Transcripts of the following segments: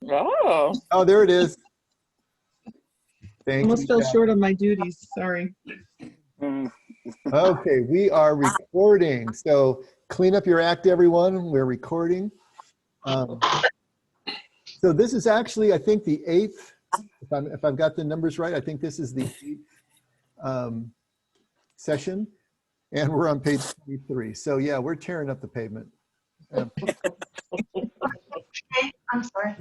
Oh, Oh, there it is. Thank Almost you, fell Jack. short of my duties. Sorry. mm, Okay, we are recording. So clean up your act, everyone. We're recording. So this is actually, I think, the eighth. If I've got the numbers right, I think this is the eighth session, and we're on page 23. So yeah, we're tearing up the pavement. I'm sorry.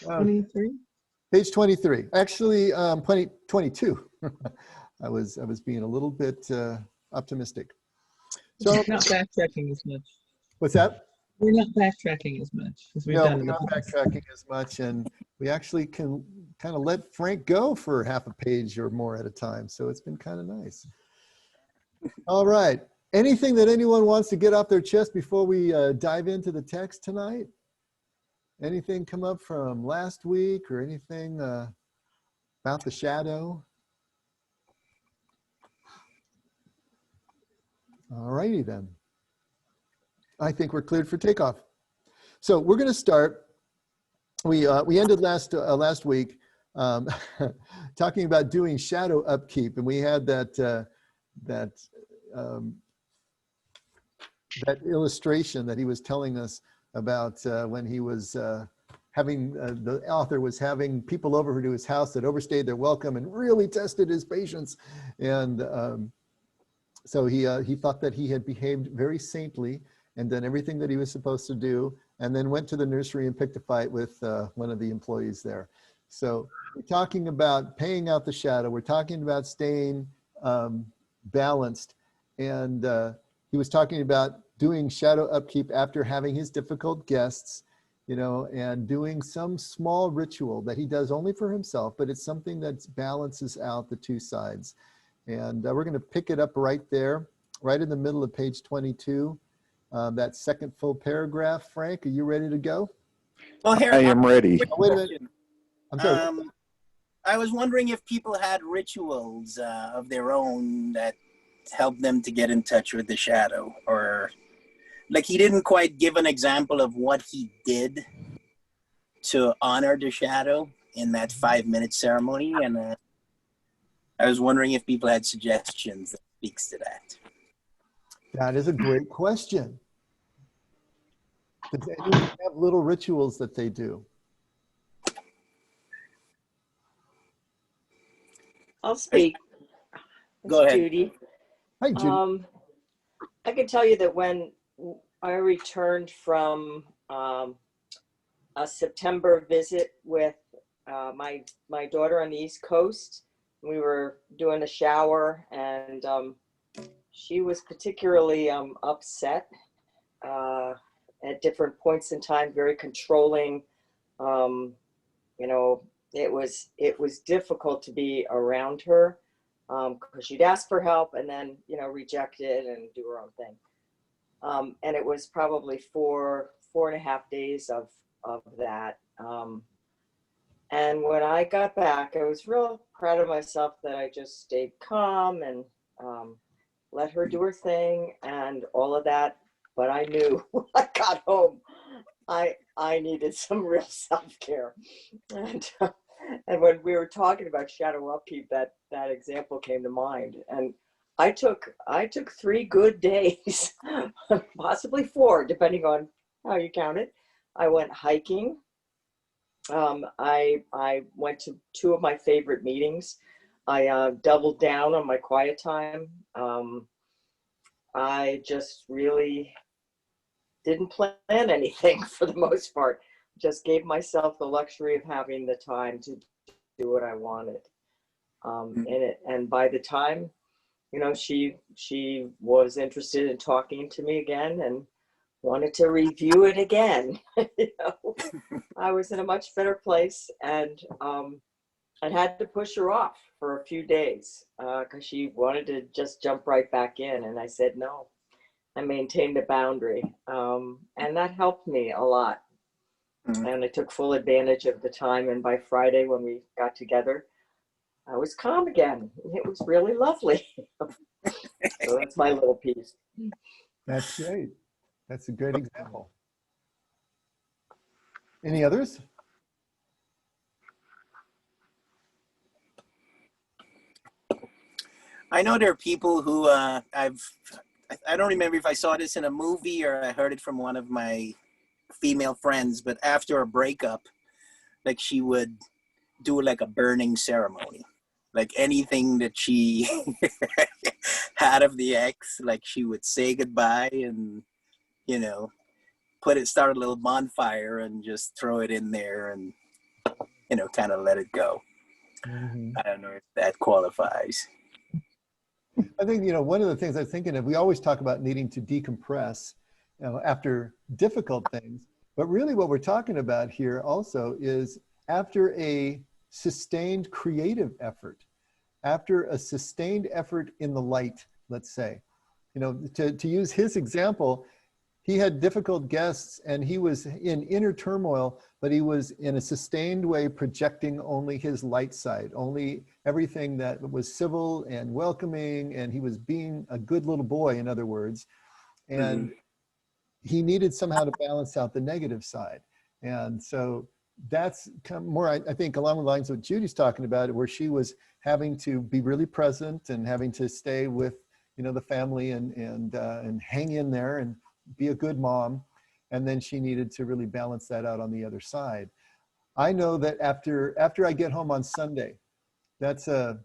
23? Page 23. Actually, 22. I was being a little bit optimistic. So We're not backtracking as much. what's that? We're not backtracking as much as we've No, done we're in the not past. backtracking as much, and we actually can kind of let Frank go for half a page or more at a time. So it's been kind of nice. All right. Anything that anyone wants to get off their chest before we dive into the text tonight? Anything come up from last week or anything about the shadow? All righty then. I think we're cleared for takeoff. So we're going to start. We ended last week talking about doing shadow upkeep, and we had that illustration that he was telling us about when he was having the author was having people over to his house that overstayed their welcome and really tested his patience, and so he thought that he had behaved very saintly and done everything that he was supposed to do, and then went to the nursery and picked a fight with one of the employees there. So we're talking about paying out the shadow. We're talking about staying balanced, and he was talking about doing shadow upkeep after having his difficult guests, you know, and doing some small ritual that he does only for himself, but it's something that balances out the two sides. And we're going to pick it up right there, right in the middle of page 22, that second full paragraph. Frank, are you ready to go? well, here I am ready. quick Oh, wait a minute. question. I'm sorry. I was wondering if people had rituals of their own that helped them to get in touch with the shadow, or like he didn't quite give an example of what he did to honor the shadow in that 5-minute ceremony, and I was wondering if people had suggestions that speaks to that. That is a great question. Does anyone have little rituals that they do? I'll speak. Go It's ahead. Judy. Hi, Judy. I can tell you that when I returned from a September visit with my daughter on the East Coast, we were doing a shower, and she was particularly upset at different points in time, very controlling. You know, it was difficult to be around her because she'd ask for help and then, you know, reject it and do her own thing. And it was probably four and a half days of that. And when I got back, I was real proud of myself that I just stayed calm and let her do her thing and all of that. But I knew when I got home, I needed some real self-care. And when we were talking about shadow upkeep, that example came to mind. And I took 3 good days, possibly 4, depending on how you count it. I went hiking. I went to 2 of my favorite meetings. I doubled down on my quiet time. I just really didn't plan anything for the most part. Just gave myself the luxury of having the time to do what I wanted in it. And by the time, you know, she was interested in talking to me again and wanted to review it again. You know, I was in a much better place, and I had to push her off for a few days because she wanted to just jump right back in, and I said no. I maintained a boundary, and that helped me a lot. Mhm. And I took full advantage of the time, and by Friday when we got together, I was calm again. It was really lovely. So that's my little piece. That's great. That's a great example. Any others? I know there are people who I don't remember if I saw this in a movie or I heard it from one of my female friends, but after a breakup, like she would do like a burning ceremony. Like anything that she had of the ex, like she would say goodbye and, you know, start a little bonfire and just throw it in there and, you know, kind of let it go. Mhm. I don't know if that qualifies. I think, you know, one of the things I'm thinking of, we always talk about needing to decompress, you know, after difficult things, but really what we're talking about here also is after a sustained creative effort, after a sustained effort in the light, let's say, you know, to use his example, he had difficult guests and he was in inner turmoil, but he was in a sustained way projecting only his light side, only everything that was civil and welcoming, and he was being a good little boy, in other words. And he needed somehow to balance out the negative side. And so that's more, I think, along the lines of what Judy's talking about, where she was having to be really present and having to stay with, you know, the family and hang in there and be a good mom. And then she needed to really balance that out on the other side. I know that after I get home on Sunday, that's a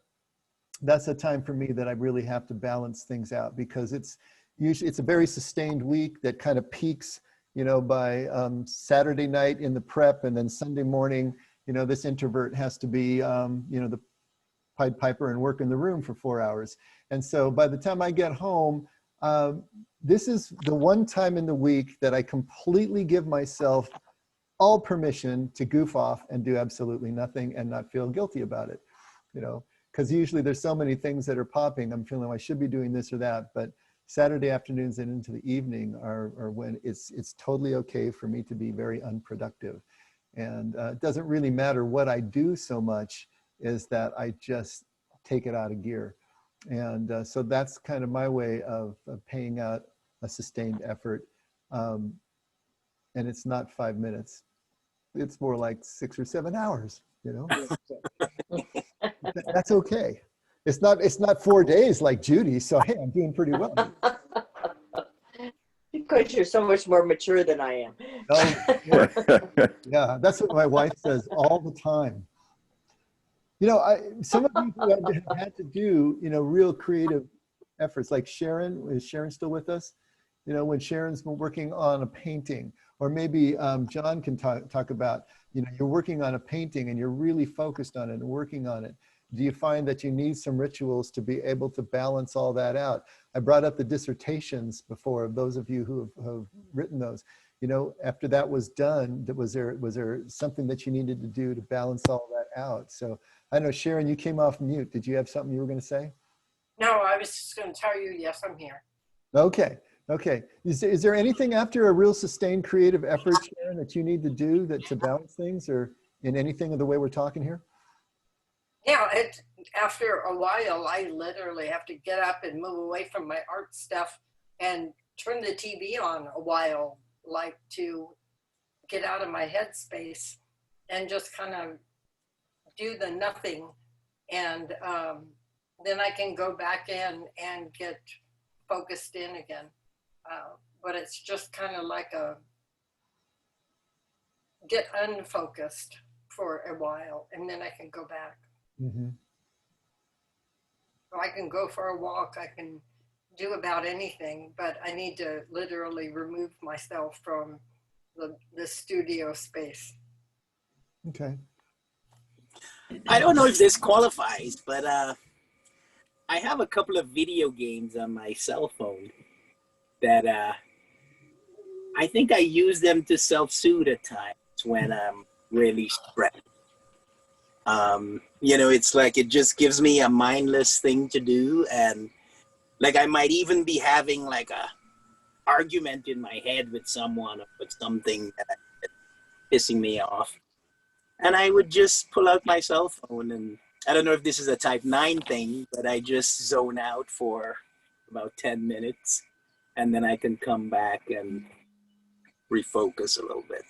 time for me that I really have to balance things out, because it's a very sustained week that kind of peaks, you know, by Saturday night in the prep, and then Sunday morning, you know, this introvert has to be, you know, the Pied Piper and work in the room for 4 hours. And so by the time I get home, this is the one time in the week that I completely give myself all permission to goof off and do absolutely nothing and not feel guilty about it, you know, because usually there's so many things that are popping. I'm feeling I should be doing this or that, but Saturday afternoons and into the evening are when it's totally okay for me to be very unproductive. And it doesn't really matter what I do so much is that I just take it out of gear. And so that's kind of my way of paying out a sustained effort. And it's not 5 minutes. It's more like 6 or 7 hours, you know? That's okay. It's not 4 days like Judy, so hey, I'm doing pretty well. Because you're so much more mature than I am. Oh, yeah, that's what my wife says all the time. You know, some of you who have had to do, you know, real creative efforts, like Sharon. Is Sharon still with us? You know, when Sharon's been working on a painting, or maybe John can talk about, you know, you're working on a painting and you're really focused on it and working on it. Do you find that you need some rituals to be able to balance all that out? I brought up the dissertations before, of those of you who have written those. You know, after that was done, was there something that you needed to do to balance all that out? So I know, Sharon, you came off mute. Did you have something you were going to say? No, I was just going to tell you, yes, I'm here. Okay. Okay. Is there anything after a real sustained creative effort, Sharon, that you need to do to balance things, or in anything of the way we're talking here? Yeah, after a while, I literally have to get up and move away from my art stuff and turn the TV on a while, like to get out of my headspace and just kind of do the nothing. And then I can go back in and get focused in again. But it's just kind of like get unfocused for a while, and then I can go back. Mm-hmm. So I can go for a walk, I can do about anything, but I need to literally remove myself from the studio space. Okay. I don't know if this qualifies, but I have a couple of video games on my cell phone that I think I use them to self-soothe at times when I'm really stressed. You know, it's like it just gives me a mindless thing to do, and like I might even be having like a argument in my head with someone or with something that's pissing me off, and I would just pull out my cell phone, and I don't know if this is a type 9 thing, but I just zone out for about 10 minutes, and then I can come back and refocus a little bit.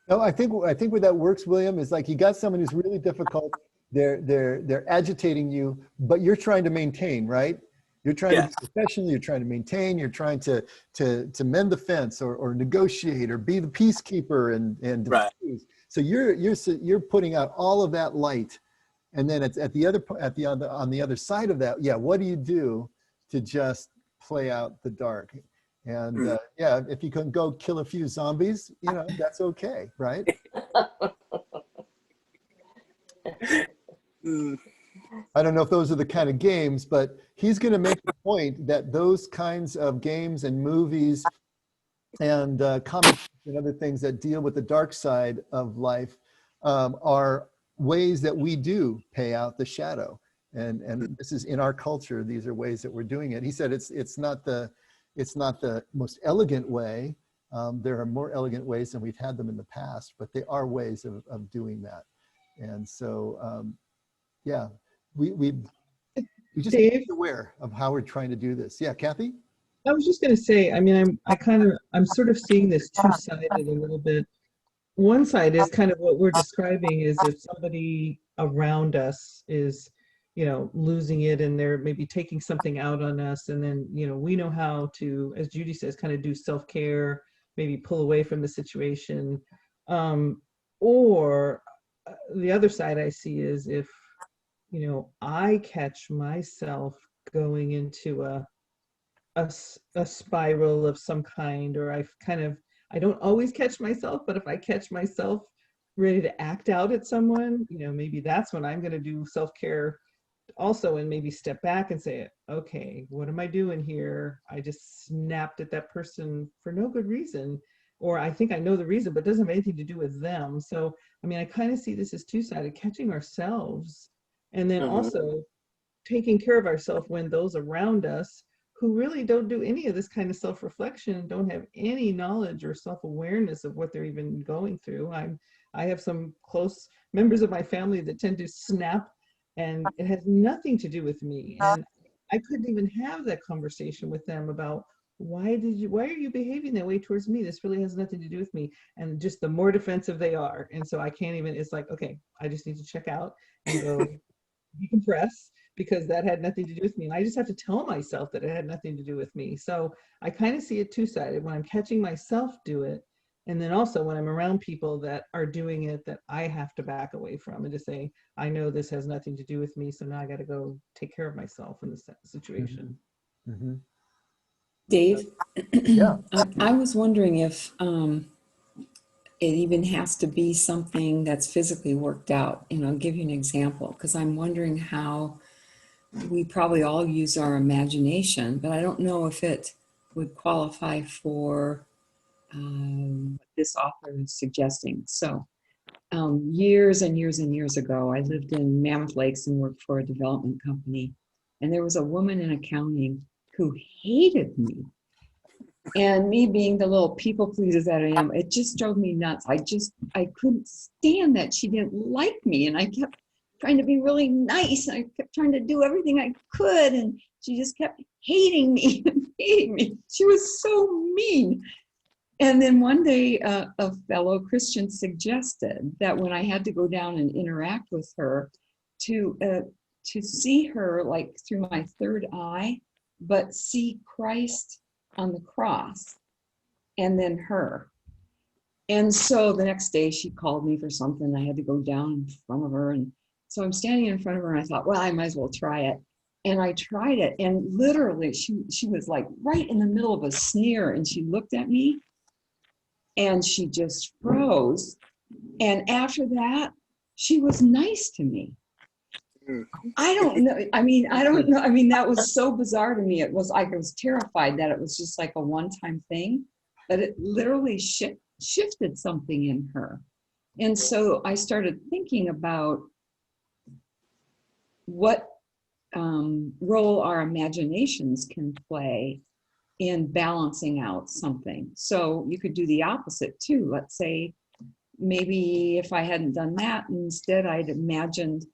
No, I think where that works, William, is like you got someone who's really difficult. They're agitating you, but you're trying to maintain, right? You're trying to Yeah. be professional. You're trying to maintain. You're trying to mend the fence or negotiate or be the peacekeeper and Right. diffuse. So you're putting out all of that light, and then it's on the other side of that. Yeah, what do you do to just play out the dark? And yeah, if you can go kill a few zombies, you know, that's okay, right? Mm, I don't know if those are the kind of games, but he's going to make the point that those kinds of games and movies and comics and other things that deal with the dark side of life are ways that we do pay out the shadow. And this is in our culture. These are ways that we're doing it. He said it's not the most elegant way. There are more elegant ways than we've had them in the past, but they are ways of doing that. And so, yeah, we just need to Dave? be aware of how we're trying to do this. Yeah, Kathy? I was just going to say, I mean, I'm sort of seeing this two-sided a little bit. One side is kind of what we're describing is if somebody around us is, you know, losing it and they're maybe taking something out on us. And then, you know, we know how to, as Judy says, kind of do self-care, maybe pull away from the situation. Or the other side I see is if, you know, I catch myself going into a spiral of some kind, or I don't always catch myself, but if I catch myself ready to act out at someone, you know, maybe that's when I'm going to do self-care also, and maybe step back and say, okay, what am I doing here? I just snapped at that person for no good reason, or I think I know the reason, but it doesn't have anything to do with them. So, I mean, I kind of see this as two-sided, catching ourselves and then also taking care of ourselves when those around us who really don't do any of this kind of self-reflection, don't have any knowledge or self-awareness of what they're even going through. I have some close members of my family that tend to snap, and it has nothing to do with me. And I couldn't even have that conversation with them about why are you behaving that way towards me? This really has nothing to do with me. And just the more defensive they are. And so I can't even, it's like, okay, I just need to check out and go decompress, because that had nothing to do with me. And I just have to tell myself that it had nothing to do with me. So I kind of see it two-sided when I'm catching myself do it. And then also when I'm around people that are doing it, that I have to back away from and to say, I know this has nothing to do with me. So now I got to go take care of myself in this situation. Mm-hmm. Dave, Yeah. I was wondering if it even has to be something that's physically worked out. And I'll give you an example, because I'm wondering how we probably all use our imagination, but I don't know if it would qualify for what this author is suggesting. So years and years and years ago, I lived in Mammoth Lakes and worked for a development company. And there was a woman in accounting who hated me. And me being the little people pleaser that I am, it just drove me nuts. I couldn't stand that she didn't like me. And I kept trying to be really nice. I kept trying to do everything I could. And she just kept hating me and hating me. She was so mean. And then one day, a fellow Christian suggested that when I had to go down and interact with her, to see her like through my third eye, but see Christ on the cross and then her. And so the next day she called me for something. I had to go down in front of her. And so I'm standing in front of her and I thought, well, I might as well try it. And I tried it. And literally she was like right in the middle of a sneer. And she looked at me and she just froze. And after that, she was nice to me. I don't know. I mean, that was so bizarre to me. It was like, I was terrified that it was just like a one-time thing, but it literally shifted something in her. And so I started thinking about what role our imaginations can play in balancing out something. So you could do the opposite too. Let's say maybe if I hadn't done that, instead I'd imagined,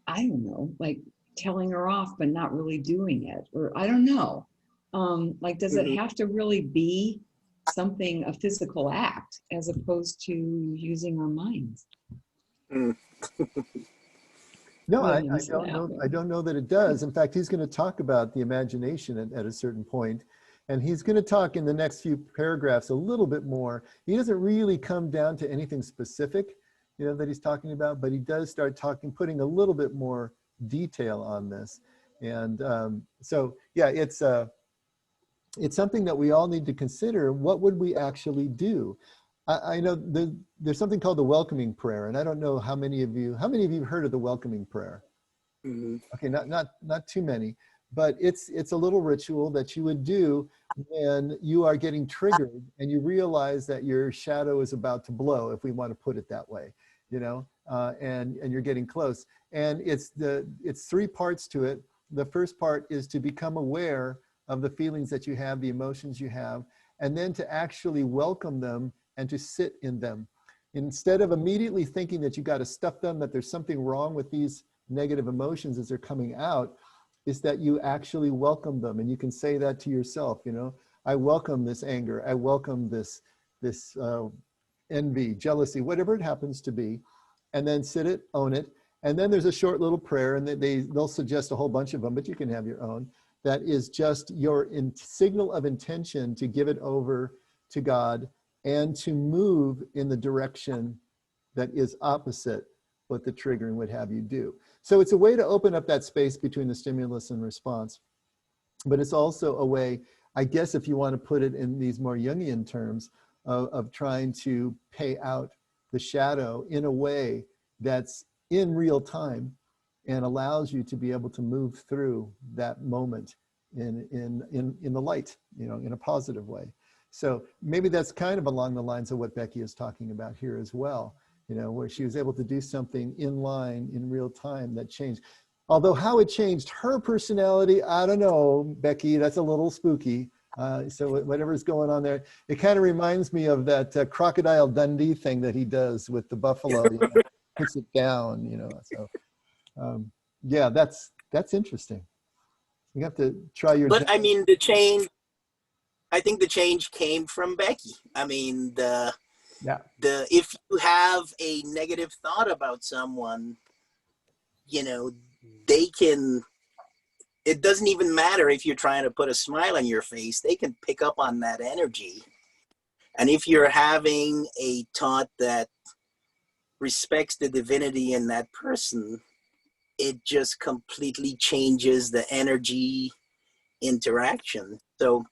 I don't know, like telling her off, but not really doing it. Or I don't know. Like, does it have to really be something, a physical act, as opposed to using our minds. Mm. No, I Williams don't lab. know. I don't know that it does. In fact, he's going to talk about the imagination at a certain point, and he's going to talk in the next few paragraphs a little bit more. He doesn't really come down to anything specific, that he's talking about, but he does start putting a little bit more detail on this. And so, yeah, it's something that we all need to consider. What would we actually do? I know there's something called the welcoming prayer, and I don't know how many of you have heard of the welcoming prayer? Mhm. Okay, not too many, but it's a little ritual that you would do when you are getting triggered and you realize that your shadow is about to blow, if we want to put it that way, and you're getting close. And it's 3 parts to it. The first part is to become aware of the feelings that you have, the emotions you have, and then to actually welcome them and to sit in them. Instead of immediately thinking that you got to stuff them, that there's something wrong with these negative emotions as they're coming out, is that you actually welcome them. And you can say that to yourself, I welcome this anger. I welcome this envy, jealousy, whatever it happens to be, and then sit it, own it. And then there's a short little prayer, and they'll suggest a whole bunch of them, but you can have your own. That is just your signal of intention to give it over to God and to move in the direction that is opposite what the triggering would have you do. So it's a way to open up that space between the stimulus and response. But it's also a way, I guess, if you want to put it in these more Jungian terms, of trying to pay out the shadow in a way that's in real time and allows you to be able to move through that moment in the light, in a positive way. So maybe that's kind of along the lines of what Becky is talking about here as well, where she was able to do something in line in real time that changed. Although how it changed her personality, I don't know, Becky, that's a little spooky. So whatever's going on there, it kind of reminds me of that Crocodile Dundee thing that he does with the buffalo, puts it down, So yeah, that's interesting. You have to try your. But I mean, I think the change came from Becky. I mean, if you have a negative thought about someone, they can, it doesn't even matter if you're trying to put a smile on your face, they can pick up on that energy. And if you're having a thought that respects the divinity in that person, it just completely changes the energy interaction. So,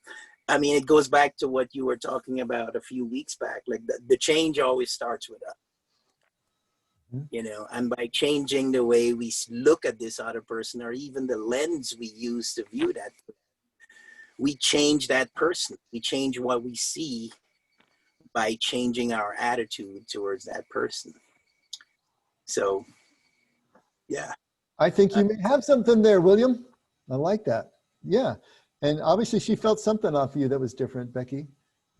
I mean, it goes back to what you were talking about a few weeks back. Like the change always starts with us, and by changing the way we look at this other person, or even the lens we use to view that, we change that person. We change what we see by changing our attitude towards that person. So, yeah. I think you may have something there, William. I like that. Yeah. And obviously she felt something off you that was different, Becky,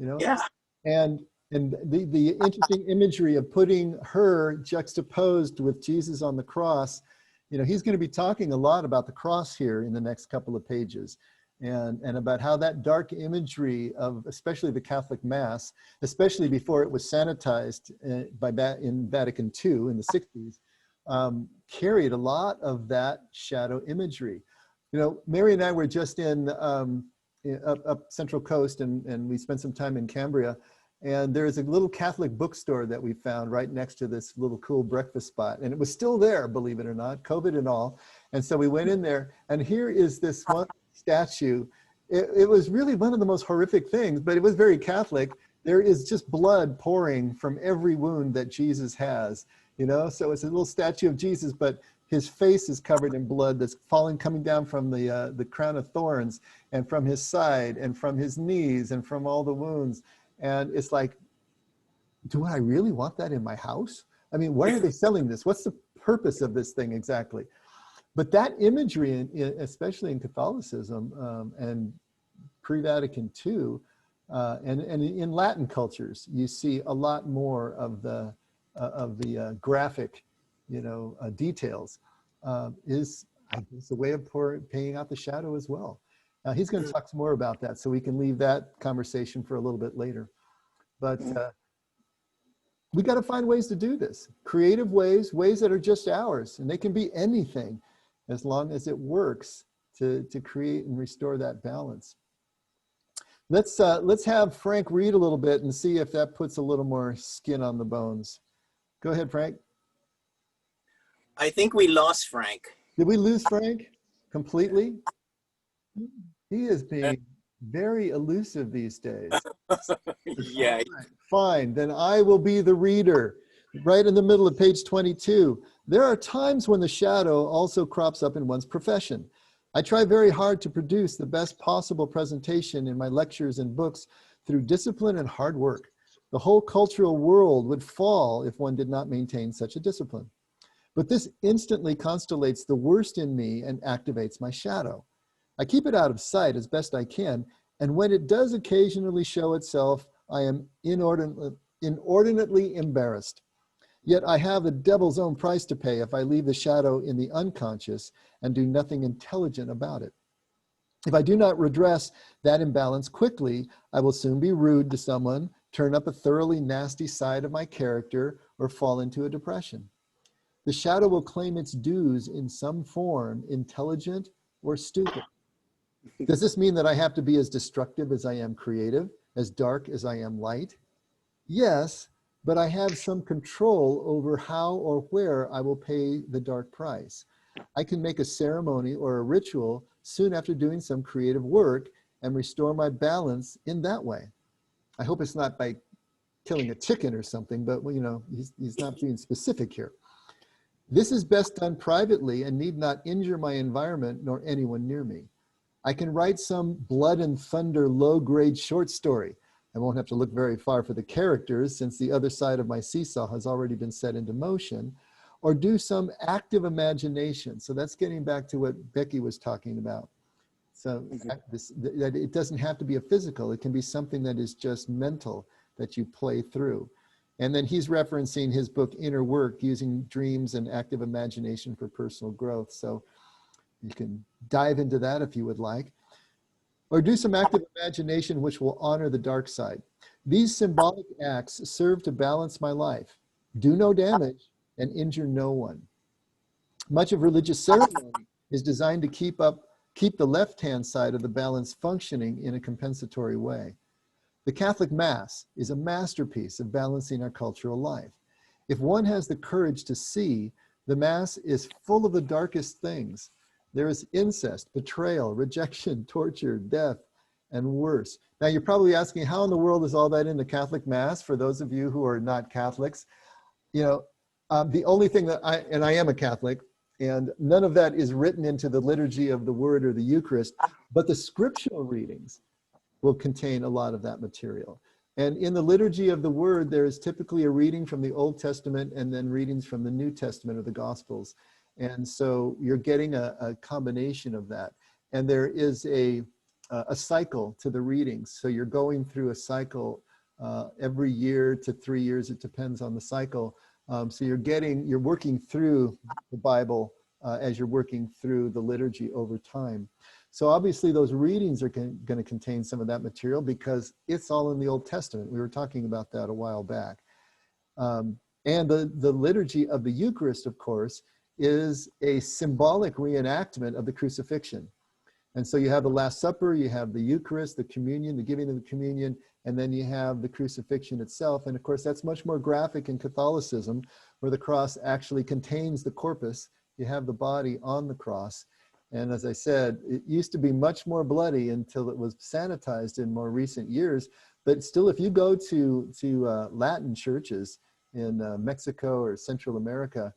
Yeah. And the interesting imagery of putting her juxtaposed with Jesus on the cross, he's going to be talking a lot about the cross here in the next couple of pages, and about how that dark imagery of especially the Catholic Mass, especially before it was sanitized in Vatican II in the 60s, carried a lot of that shadow imagery. Mary and I were just up Central Coast, and we spent some time in Cambria, and there's a little Catholic bookstore that we found right next to this little cool breakfast spot, and it was still there, believe it or not, COVID and all. And so we went in there, and here is this one statue. It was really one of the most horrific things, but it was very Catholic. There is just blood pouring from every wound that Jesus has, so it's a little statue of Jesus, but his face is covered in blood that's coming down from the crown of thorns, and from his side, and from his knees, and from all the wounds. And it's like, do I really want that in my house? I mean, why are they selling this? What's the purpose of this thing exactly? But that imagery, especially in Catholicism and pre-Vatican II, and in Latin cultures, you see a lot more of the graphic, details. Is, I guess, a way of paying out the shadow as well. He's going to talk some more about that, so we can leave that conversation for a little bit later. But we got to find ways to do this. Creative ways, ways that are just ours. And they can be anything as long as it works to create and restore that balance. Let's have Frank read a little bit and see if that puts a little more skin on the bones. Go ahead, Frank. I think we lost Frank. Did we lose Frank completely? He is being very elusive these days. Yeah. All right, fine, then I will be the reader. Right in the middle of page 22. There are times when the shadow also crops up in one's profession. I try very hard to produce the best possible presentation in my lectures and books through discipline and hard work. The whole cultural world would fall if one did not maintain such a discipline. But this instantly constellates the worst in me and activates my shadow. I keep it out of sight as best I can, and when it does occasionally show itself, I am inordinately embarrassed. Yet I have the devil's own price to pay if I leave the shadow in the unconscious and do nothing intelligent about it. If I do not redress that imbalance quickly, I will soon be rude to someone, turn up a thoroughly nasty side of my character, or fall into a depression. The shadow will claim its dues in some form, intelligent or stupid. Does this mean that I have to be as destructive as I am creative, as dark as I am light? Yes, but I have some control over how or where I will pay the dark price. I can make a ceremony or a ritual soon after doing some creative work and restore my balance in that way. I hope it's not by killing a chicken or something, but you know, he's not being specific here. This is best done privately and need not injure my environment nor anyone near me. I can write some blood and thunder low-grade short story. I won't have to look very far for the characters since the other side of my seesaw has already been set into motion, or do some active imagination. So that's getting back to what Becky was talking about. So that it doesn't have to be a physical, it can be something that is just mental that you play through. And then he's referencing his book, Inner Work, using dreams and active imagination for personal growth. So you can dive into that if you would like. Or do some active imagination which will honor the dark side. These symbolic acts serve to balance my life, do no damage, and injure no one. Much of religious ceremony is designed to keep the left-hand side of the balance functioning in a compensatory way. The Catholic Mass is a masterpiece of balancing our cultural life. If one has the courage to see, the Mass is full of the darkest things. There is incest, betrayal, rejection, torture, death, and worse. Now you're probably asking, how in the world is all that in the Catholic Mass? For those of you who are not Catholics, you know, the only thing that I am a Catholic, and none of that is written into the liturgy of the Word or the Eucharist, but the scriptural readings will contain a lot of that material. And in the liturgy of the Word, there is typically a reading from the Old Testament and then readings from the New Testament of the Gospels. And so you're getting a combination of that. And there is a cycle to the readings. So you're going through a cycle every year to 3 years. It depends on the cycle. So you're working through the Bible as you're working through the liturgy over time. So obviously those readings are going to contain some of that material because it's all in the Old Testament. We were talking about that a while back. And the liturgy of the Eucharist, of course, is a symbolic reenactment of the crucifixion. And so you have the Last Supper, you have the Eucharist, the communion, the giving of the communion, and then you have the crucifixion itself. And of course, that's much more graphic in Catholicism, where the cross actually contains the corpus. You have the body on the cross. And as I said, it used to be much more bloody until it was sanitized in more recent years. But still, if you go to Latin churches in Mexico or Central America,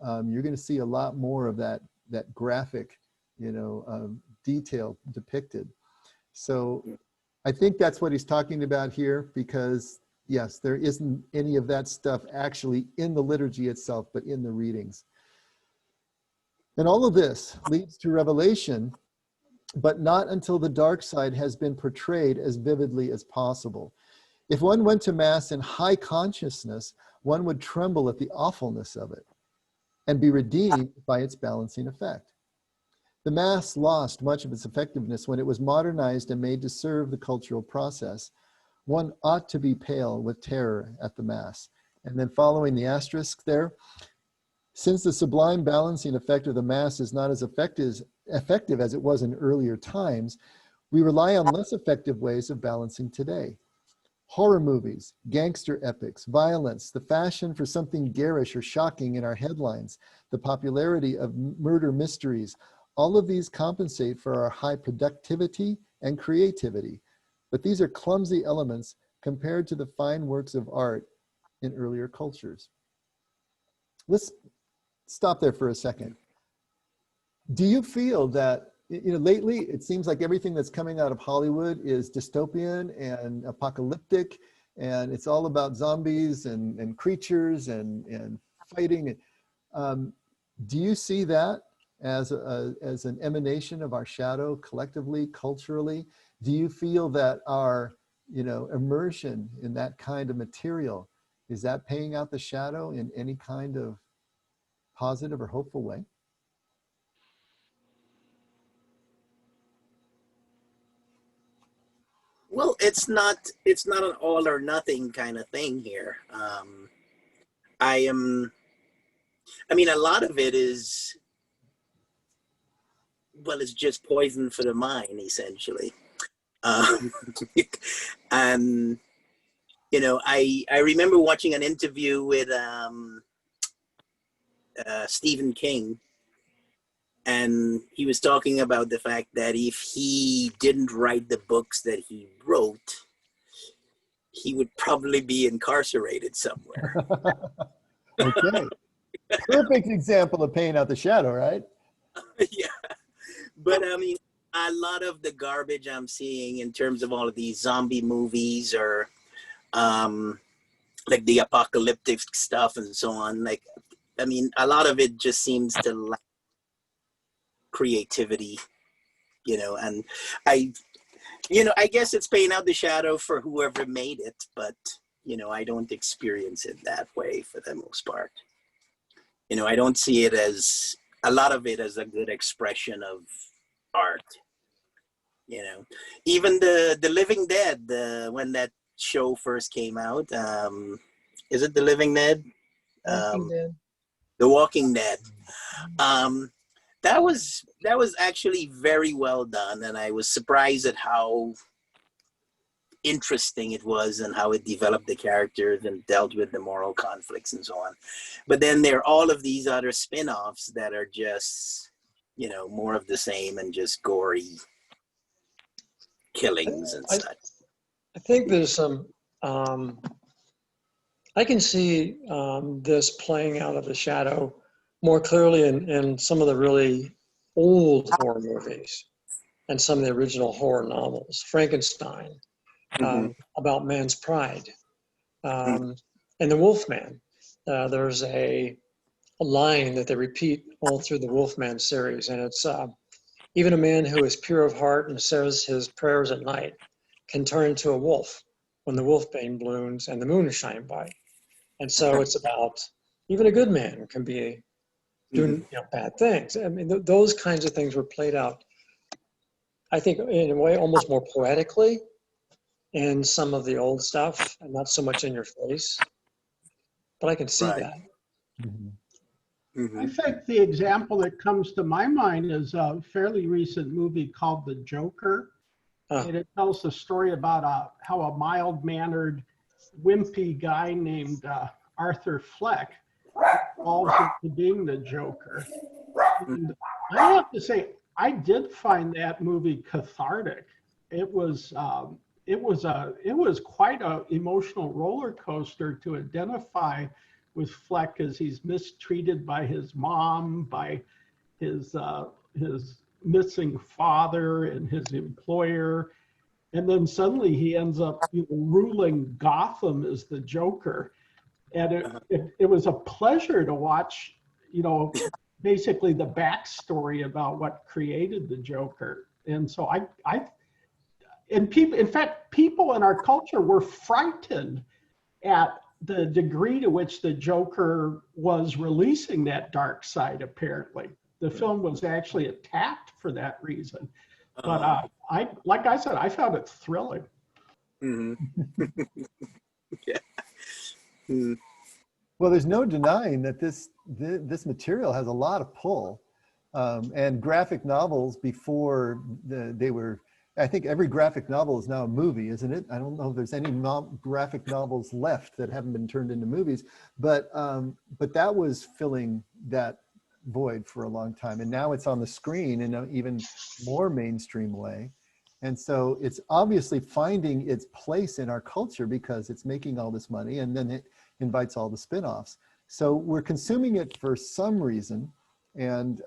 you're going to see a lot more of that graphic, detail depicted. So I think that's what he's talking about here, because yes, there isn't any of that stuff actually in the liturgy itself, but in the readings. And all of this leads to revelation, but not until the dark side has been portrayed as vividly as possible. If one went to Mass in high consciousness, one would tremble at the awfulness of it and be redeemed by its balancing effect. The mask lost much of its effectiveness when it was modernized and made to serve the cultural process. One ought to be pale with terror at the mass. And then following the asterisk there, since the sublime balancing effect of the mass is not as effective as it was in earlier times, we rely on less effective ways of balancing today. Horror movies, gangster epics, violence, the fashion for something garish or shocking in our headlines, the popularity of murder mysteries, all of these compensate for our high productivity and creativity. But these are clumsy elements compared to the fine works of art in earlier cultures. Let's stop there for a second. Do you feel that, lately it seems like everything that's coming out of Hollywood is dystopian and apocalyptic, and it's all about zombies and creatures and fighting. Do you see that as an emanation of our shadow collectively, culturally? Do you feel that our, immersion in that kind of material, is that paying out the shadow in any kind of positive or hopeful way? Well, it's not an all or nothing kind of thing here. I mean, a lot of it is, well, it's just poison for the mind, essentially. And I remember watching an interview with Stephen King, and he was talking about the fact that if he didn't write the books that he wrote, he would probably be incarcerated somewhere. Okay. Perfect example of paying out the shadow, right? Yeah. But I mean, a lot of the garbage I'm seeing in terms of all of these zombie movies or like the apocalyptic stuff and so on, like, I mean, a lot of it just seems to lack creativity, and I guess it's paying out the shadow for whoever made it, but, I don't experience it that way for the most part. I don't see it as, a lot of it as a good expression of art. Even the Living Dead, when that show first came out, is it The Living Dead? Walking Dead. The Walking Dead. That was actually very well done, and I was surprised at how interesting it was and how it developed the characters and dealt with the moral conflicts and so on. But then there are all of these other spin-offs that are just, more of the same and just gory killings and such. I think there's some, I can see this playing out of the shadow more clearly in some of the really old horror movies and some of the original horror novels. Frankenstein, about man's pride, and the Wolfman. There's a line that they repeat all through the Wolfman series, and it's even a man who is pure of heart and says his prayers at night can turn into a wolf when the wolfbane blooms and the moon is shining bright. And so it's about even a good man can be doing bad things. I mean, those kinds of things were played out, I think, in a way almost more poetically in some of the old stuff and not so much in your face. But I can see Right. that. I think the example that comes to my mind is a fairly recent movie called The Joker. And it tells the story about how a mild-mannered, wimpy guy named Arthur Fleck falls into being the Joker. And I have to say, I did find that movie cathartic. It was quite an emotional roller coaster to identify with Fleck as he's mistreated by his mom, by his missing father and his employer. And then suddenly he ends up ruling Gotham as the Joker. And it was a pleasure to watch, basically the backstory about what created the Joker. And so people in our culture were frightened at the degree to which the Joker was releasing that dark side, apparently. the film was actually attacked for that reason. But Uh-huh. like I said, I found it thrilling. Mhm. Yeah. Mm. Well, there's no denying that this material has a lot of pull, and graphic novels before they were. I think every graphic novel is now a movie, isn't it? I don't know if there's any graphic novels left that haven't been turned into movies, but that was filling that void for a long time, and now it's on the screen in an even more mainstream way. And so it's obviously finding its place in our culture because it's making all this money, and then it invites all the spin-offs. So we're consuming it for some reason. And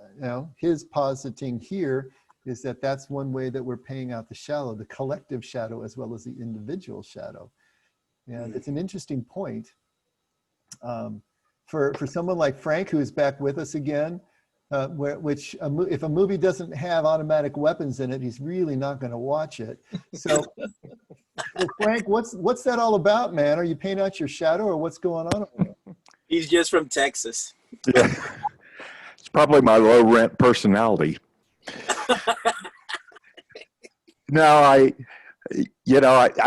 his positing here is that that's one way that we're paying out the shadow, the collective shadow, as well as the individual shadow. And it's an interesting point. For someone like Frank, who is back with us again, if a movie doesn't have automatic weapons in it, he's really not going to watch it. So, Frank, what's that all about, man? Are you paying out your shadow, or what's going on over there? He's just from Texas. Yeah, it's probably my low rent personality. No, I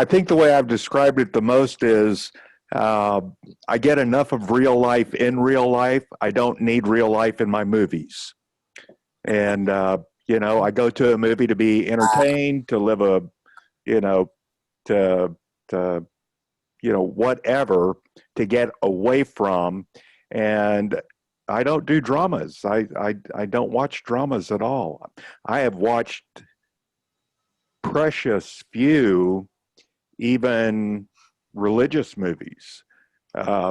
think the way I've described it the most is I get enough of real life in real life. I don't need real life in my movies. And, I go to a movie to be entertained, to live whatever, to get away from. And I don't do dramas. I don't watch dramas at all. I have watched precious few, even religious movies,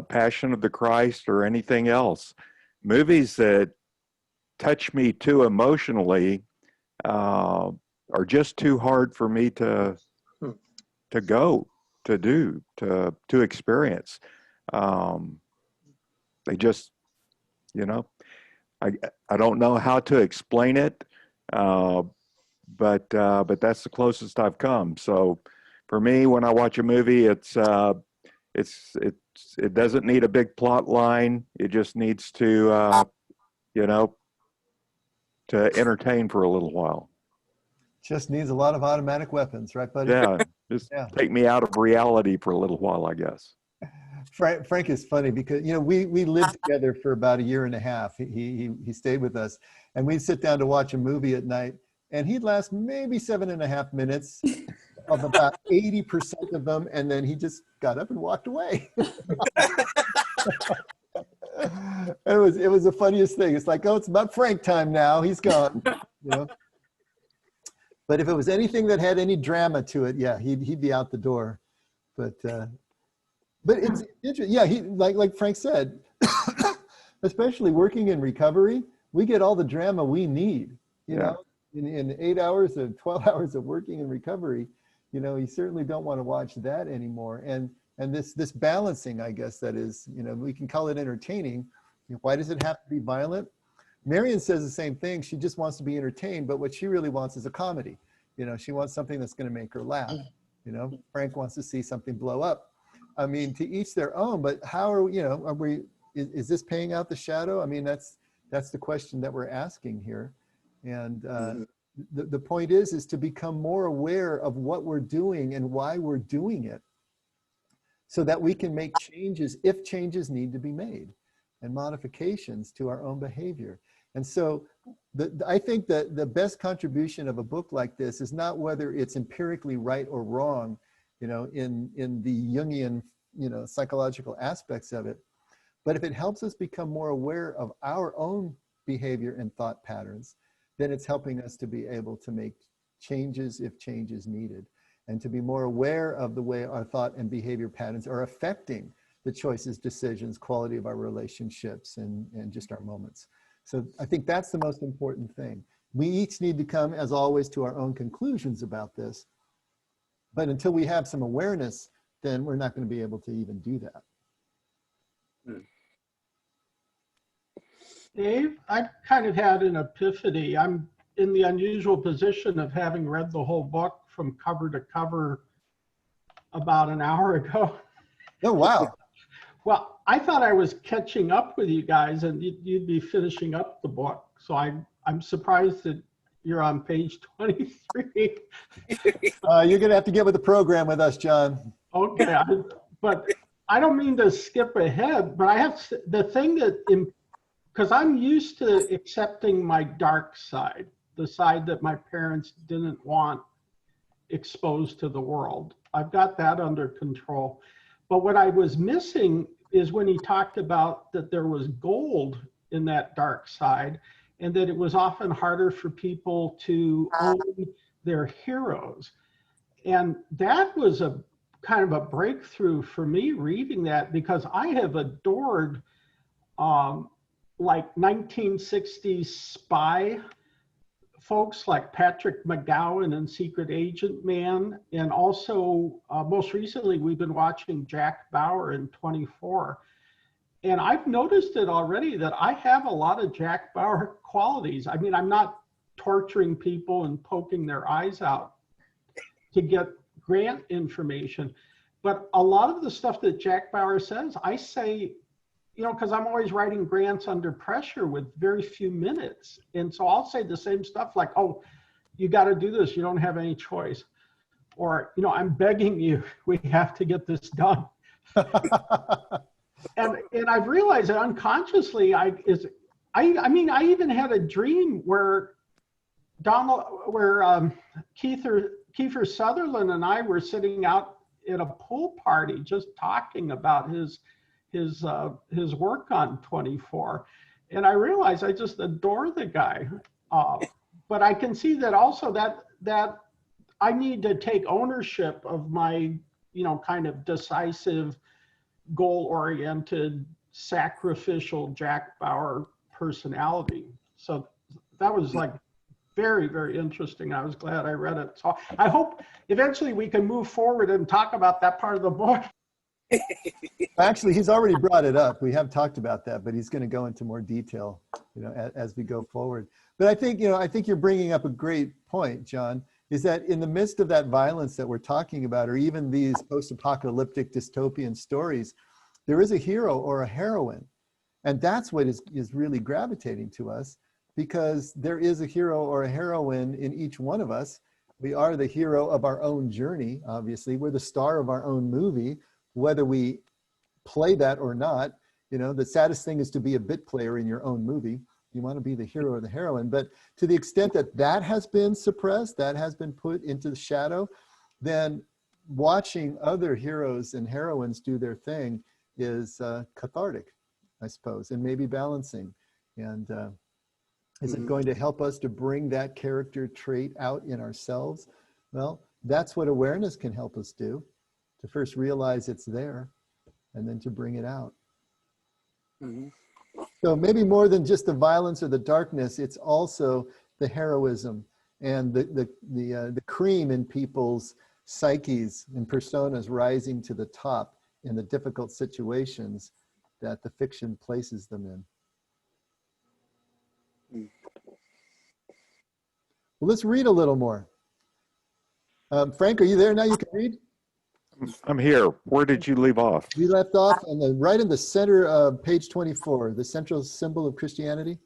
Passion of the Christ or anything else. Movies that touch me too emotionally are just too hard for me to experience. They just, I don't know how to explain it, but that's the closest I've come. So for me, when I watch a movie, it doesn't need a big plot line. It just needs to, to entertain for a little while. Just needs a lot of automatic weapons, right, buddy? Yeah, just take me out of reality for a little while, I guess. Frank is funny because we lived together for about a year and a half. He stayed with us, and we'd sit down to watch a movie at night, and he'd last maybe 7.5 minutes of about 80% of them, and then he just got up and walked away. It was the funniest thing. It's like, oh, it's about Frank time now. He's gone. But if it was anything that had any drama to it, yeah, he'd be out the door. But it's interesting. Yeah, like Frank said, especially working in recovery, we get all the drama we need. In 8 hours or 12 hours of working in recovery, you certainly don't want to watch that anymore. And this balancing, I guess, that is, we can call it entertaining. Why does it have to be violent? Marion says the same thing. She just wants to be entertained, but what she really wants is a comedy. She wants something that's going to make her laugh. Frank wants to see something blow up. I mean, to each their own, but how are we, is this paying out the shadow? I mean, that's the question that we're asking here. And the point is to become more aware of what we're doing and why we're doing it, so that we can make changes if changes need to be made, and modifications to our own behavior. And so I think that the best contribution of a book like this is not whether it's empirically right or wrong, in the Jungian, psychological aspects of it, but if it helps us become more aware of our own behavior and thought patterns, then it's helping us to be able to make changes if change is needed, and to be more aware of the way our thought and behavior patterns are affecting the choices, decisions, quality of our relationships, and just our moments. So I think that's the most important thing. We each need to come, as always, to our own conclusions about this. But until we have some awareness, then we're not going to be able to even do that. Dave, I kind of had an epiphany. I'm in the unusual position of having read the whole book from cover to cover about an hour ago. Oh, wow. Well, I thought I was catching up with you guys and you'd be finishing up the book. So I I'm surprised that you're on page 23. You're going to have to get with the program with us, John. Okay, but I don't mean to skip ahead, but I have the thing that, because I'm used to accepting my dark side, the side that my parents didn't want exposed to the world. I've got that under control. But what I was missing is when he talked about that there was gold in that dark side, and that it was often harder for people to own their heroes. And that was a kind of a breakthrough for me reading that, because I have adored like 1960s spy folks like Patrick McGowan and Secret Agent Man. And also most recently, we've been watching Jack Bauer in 24. And I've noticed it already that I have a lot of Jack Bauer qualities. I mean, I'm not torturing people and poking their eyes out to get grant information, but a lot of the stuff that Jack Bauer says, I say, you know, because I'm always writing grants under pressure with very few minutes. And so I'll say the same stuff like, oh, you got to do this. You don't have any choice. Or, you know, I'm begging you, we have to get this done. And I've realized that unconsciously, I mean, I even had a dream where Kiefer Sutherland and I were sitting out at a pool party just talking about his work on 24. And I realized I just adore the guy. But I can see that also that I need to take ownership of my, you know, kind of decisive, goal-oriented, sacrificial Jack Bauer personality. So that was like very, very interesting. I was glad I read it. So I hope eventually we can move forward and talk about that part of the book. Actually, he's already brought it up. We have talked about that, but he's going to go into more detail, you know, as we go forward. But I think, you know, I think you're bringing up a great point, John, is that in the midst of that violence that we're talking about, or even these post-apocalyptic dystopian stories, there is a hero or a heroine. And that's what is really gravitating to us, because there is a hero or a heroine in each one of us. We are the hero of our own journey, obviously. We're the star of our own movie, whether we play that or not. You know, the saddest thing is to be a bit player in your own movie. You want to be the hero or the heroine. But to the extent that that has been suppressed, that has been put into the shadow, then watching other heroes and heroines do their thing is cathartic, I suppose, and maybe balancing. And is it going to help us to bring that character trait out in ourselves? Well, that's what awareness can help us do, to first realize it's there and then to bring it out. Mm-hmm. So maybe more than just the violence or the darkness, it's also the heroism and the cream in people's psyches and personas rising to the top in the difficult situations that the fiction places them in. Well, let's read a little more. Frank, are you there now? You can read? I'm here. Where did you leave off? We left off on the right in the center of page 24, the central symbol of Christianity.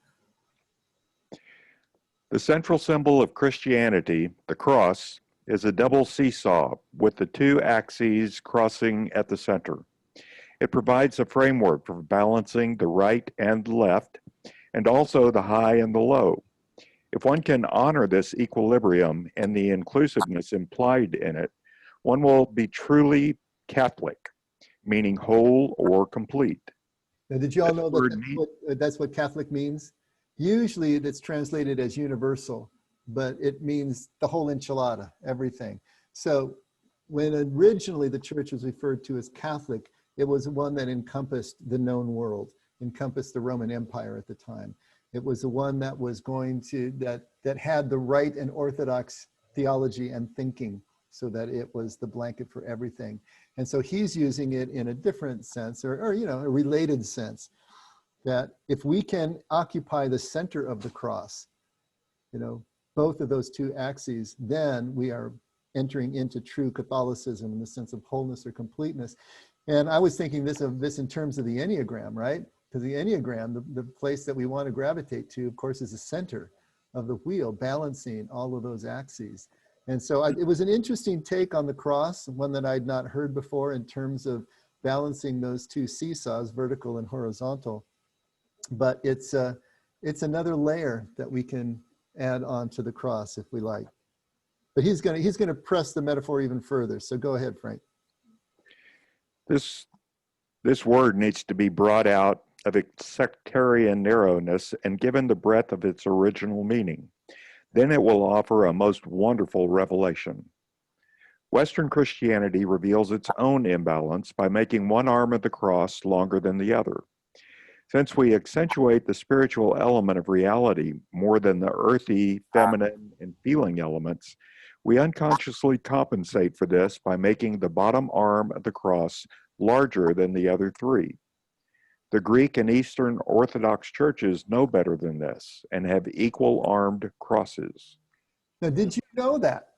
The central symbol of Christianity, the cross, is a double seesaw with the two axes crossing at the center. It provides a framework for balancing the right and the left, and also the high and the low. If one can honor this equilibrium and the inclusiveness implied in it, one will be truly Catholic, meaning whole or complete. Now, did you all know that that's what Catholic means? Usually it's translated as universal, but it means the whole enchilada, everything. So when originally the church was referred to as Catholic, it was one that encompassed the known world, encompassed the Roman Empire at the time. It was the one that was going to, that had the right and orthodox theology and thinking, so that it was the blanket for everything. And so he's using it in a different sense, or you know, a related sense, that if we can occupy the center of the cross, you know, both of those two axes, then we are entering into true Catholicism in the sense of wholeness or completeness. And I was thinking of this in terms of the Enneagram, right? Because the Enneagram, the place that we want to gravitate to, of course, is the center. of the wheel, balancing all of those axes. And so it was an interesting take on the cross, one that I'd not heard before in terms of balancing those two seesaws, vertical and horizontal. But it's another layer that we can add on to the cross if we like. But he's gonna press the metaphor even further. So go ahead, Frank. This word needs to be brought out of its sectarian narrowness and given the breadth of its original meaning. Then it will offer a most wonderful revelation. Western Christianity reveals its own imbalance by making one arm of the cross longer than the other. Since we accentuate the spiritual element of reality more than the earthy, feminine, and feeling elements, we unconsciously compensate for this by making the bottom arm of the cross larger than the other three. The Greek and Eastern Orthodox churches know better than this and have equal-armed crosses. Now, did you know that?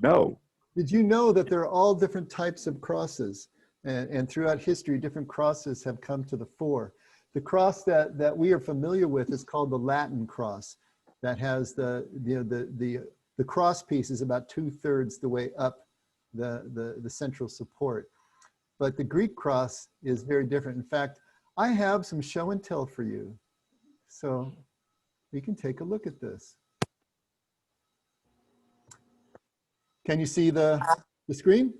No. Did you know that there are all different types of crosses? And throughout history, different crosses have come to the fore. The cross that we are familiar with is called the Latin cross. That has the cross piece is about 2/3 the way up the central support. But the Greek cross is very different. In fact, I have some show and tell for you. So we can take a look at this. Can you see the screen?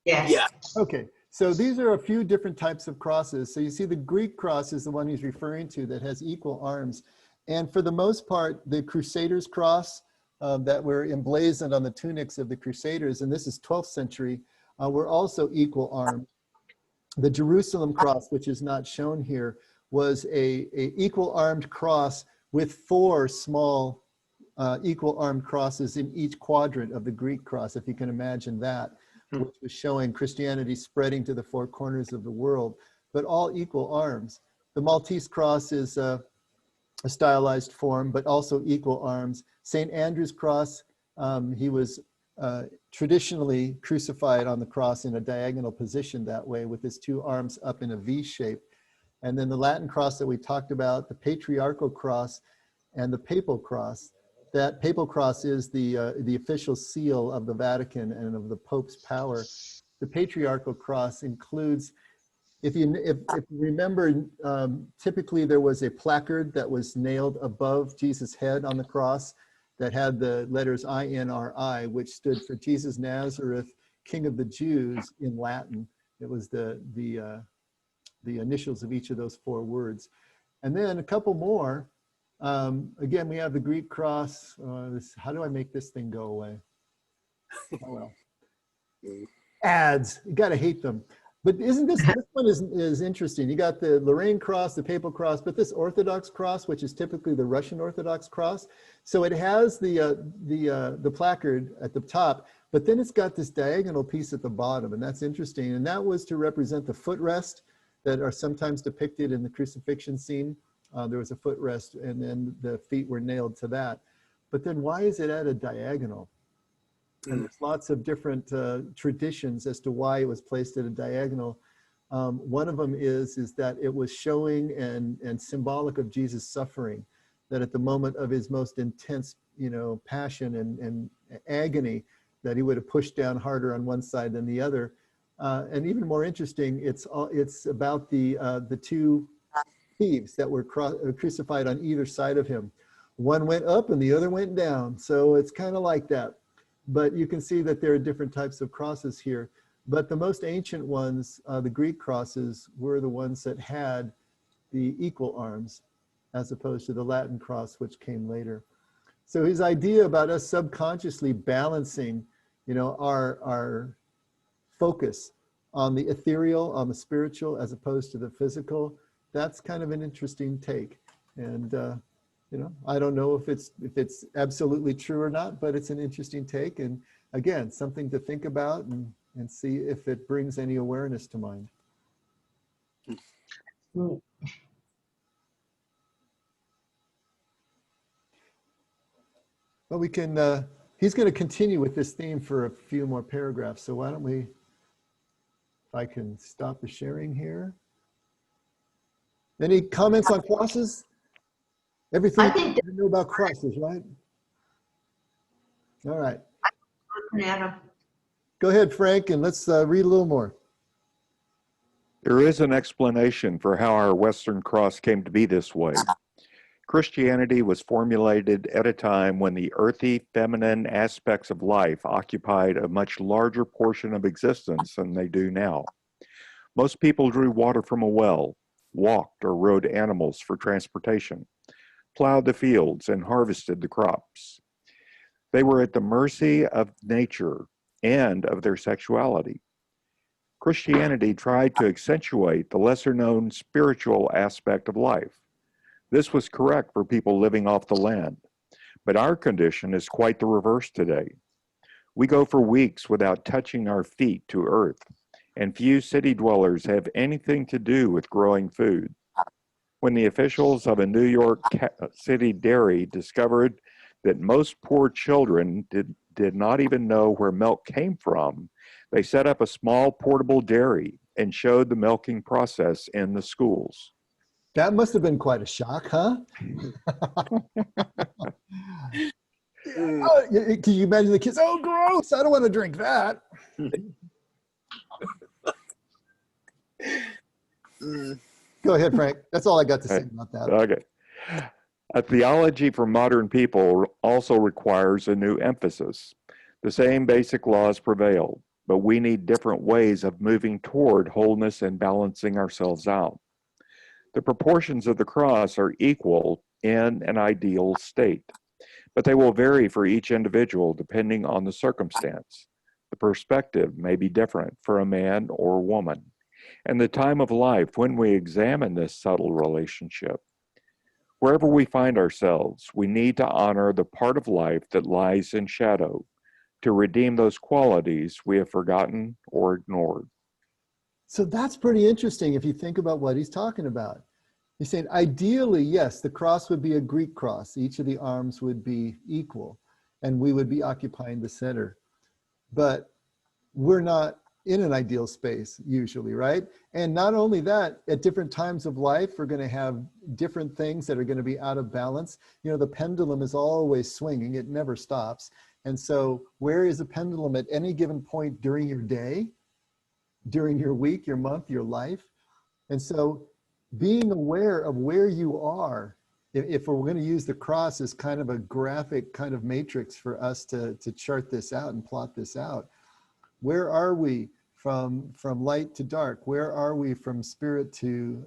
Yes. Yeah. Okay, so these are a few different types of crosses. So you see the Greek cross is the one he's referring to that has equal arms. And for the most part, the Crusaders' cross that were emblazoned on the tunics of the Crusaders, and this is 12th century, were also equal armed. The Jerusalem cross, which is not shown here, was a equal armed cross with 4 small equal armed crosses in each quadrant of the Greek cross, if you can imagine that, which was showing Christianity spreading to the 4 corners of the world, but all equal arms. The Maltese cross is a stylized form, but also equal arms. St. Andrew's cross, he was traditionally crucified on the cross in a diagonal position that way with his 2 arms up in a V shape. And then the Latin cross that we talked about, the patriarchal cross and the papal cross. That papal cross is the official seal of the Vatican and of the Pope's power. The patriarchal cross includes, if you remember, typically there was a placard that was nailed above Jesus' head on the cross that had the letters INRI, which stood for Jesus Nazareth, King of the Jews in Latin. It was the initials of each of those 4 words. And then a couple more. Again, we have the Greek cross. How do I make this thing go away? Oh, well. Ads, you gotta hate them. But isn't this one is interesting. You got the Lorraine cross, the papal cross, but this Orthodox cross, which is typically the Russian Orthodox cross. So it has the placard at the top, but then it's got this diagonal piece at the bottom, and that's interesting. And that was to represent the footrest that are sometimes depicted in the crucifixion scene. There was a footrest, and then the feet were nailed to that. But then why is it at a diagonal? And there's lots of different traditions as to why it was placed at a diagonal. One of them is that it was showing and symbolic of Jesus' suffering, that at the moment of his most intense, passion and agony, that he would have pushed down harder on one side than the other. And even more interesting, it's about the 2 thieves that were crucified on either side of him. One went up and the other went down. So it's kind of like that. But you can see that there are different types of crosses here. But the most ancient ones, the Greek crosses, were the ones that had the equal arms, as opposed to the Latin cross, which came later. So his idea about us subconsciously balancing, our focus on the ethereal, on the spiritual, as opposed to the physical, that's kind of an interesting take. And I don't know if it's absolutely true or not, but it's an interesting take. And again, something to think about and see if it brings any awareness to mind. Well, we can, he's going to continue with this theme for a few more paragraphs. So why don't we, if I can stop the sharing here. Any comments on crosses? Everything I think you know about crosses, right? All right. looking at 'em. Go ahead, Frank, and let's read a little more. There is an explanation for how our Western cross came to be this way. Christianity was formulated at a time when the earthy, feminine aspects of life occupied a much larger portion of existence than they do now. Most people drew water from a well, walked or rode animals for transportation, plowed the fields, and harvested the crops. They were at the mercy of nature and of their sexuality. Christianity tried to accentuate the lesser-known spiritual aspect of life. This was correct for people living off the land, but our condition is quite the reverse today. We go for weeks without touching our feet to earth, and few city dwellers have anything to do with growing food. When the officials of a New York City dairy discovered that most poor children did not even know where milk came from, they set up a small portable dairy and showed the milking process in the schools. That must have been quite a shock, huh? Oh, can you imagine the kids? Oh, gross! I don't want to drink that. Go ahead, Frank. That's all I got to say about that. Okay. A theology for modern people also requires a new emphasis. The same basic laws prevail, but we need different ways of moving toward wholeness and balancing ourselves out. The proportions of the cross are equal in an ideal state, but they will vary for each individual depending on the circumstance. The perspective may be different for a man or a woman, and the time of life when we examine this subtle relationship. Wherever we find ourselves, we need to honor the part of life that lies in shadow, to redeem those qualities we have forgotten or ignored. So that's pretty interesting if you think about what he's talking about. He's saying ideally, yes, the cross would be a Greek cross. Each of the arms would be equal and we would be occupying the center. But we're not in an ideal space usually, right? And not only that, at different times of life, we're going to have different things that are going to be out of balance. You know, the pendulum is always swinging. It never stops. And so where is the pendulum at any given point during your day, during your week, your month, your life? And so being aware of where you are, if we're going to use the cross as kind of a graphic kind of matrix for us to chart this out and plot this out, where are we from light to dark? Where are we from spirit to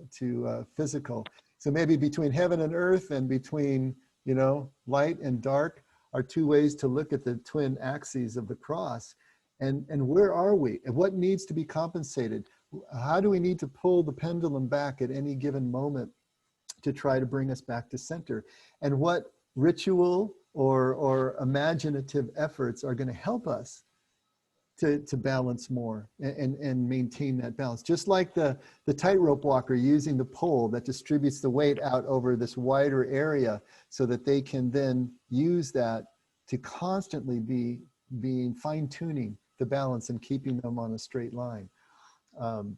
physical? So maybe between heaven and earth and between, you know, light and dark are two ways to look at the twin axes of the cross. And where are we? And what needs to be compensated? How do we need to pull the pendulum back at any given moment to try to bring us back to center? And what ritual or imaginative efforts are going to help us to balance more and maintain that balance? Just like the tightrope walker using the pole that distributes the weight out over this wider area so that they can then use that to constantly be fine-tuning the balance and keeping them on a straight line. Can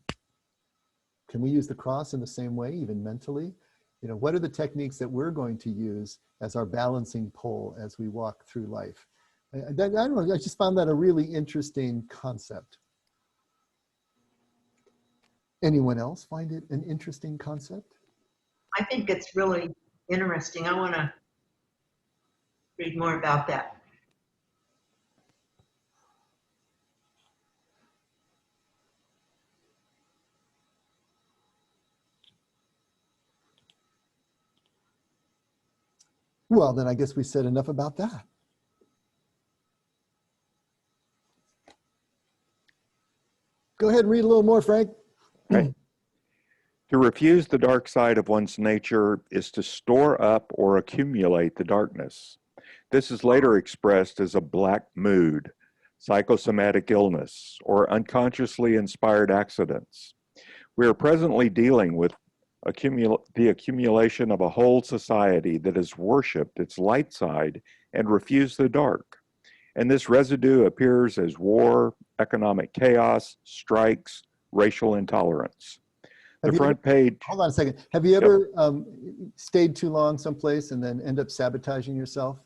we use the cross in the same way, even mentally? You know, what are the techniques that we're going to use as our balancing pole as we walk through life? I don't know, I just found that a really interesting concept. Anyone else find it an interesting concept? I think it's really interesting. I want to read more about that. Well, then I guess we said enough about that. Go ahead and read a little more, Frank. Okay. To refuse the dark side of one's nature is to store up or accumulate the darkness. This is later expressed as a black mood, psychosomatic illness, or unconsciously inspired accidents. We are presently dealing with the accumulation of a whole society that has worshipped its light side and refused the dark. And this residue appears as war, economic chaos, strikes, racial intolerance. The Have you front page. Hold on a second. Have you Yep. ever stayed too long someplace and then end up sabotaging yourself?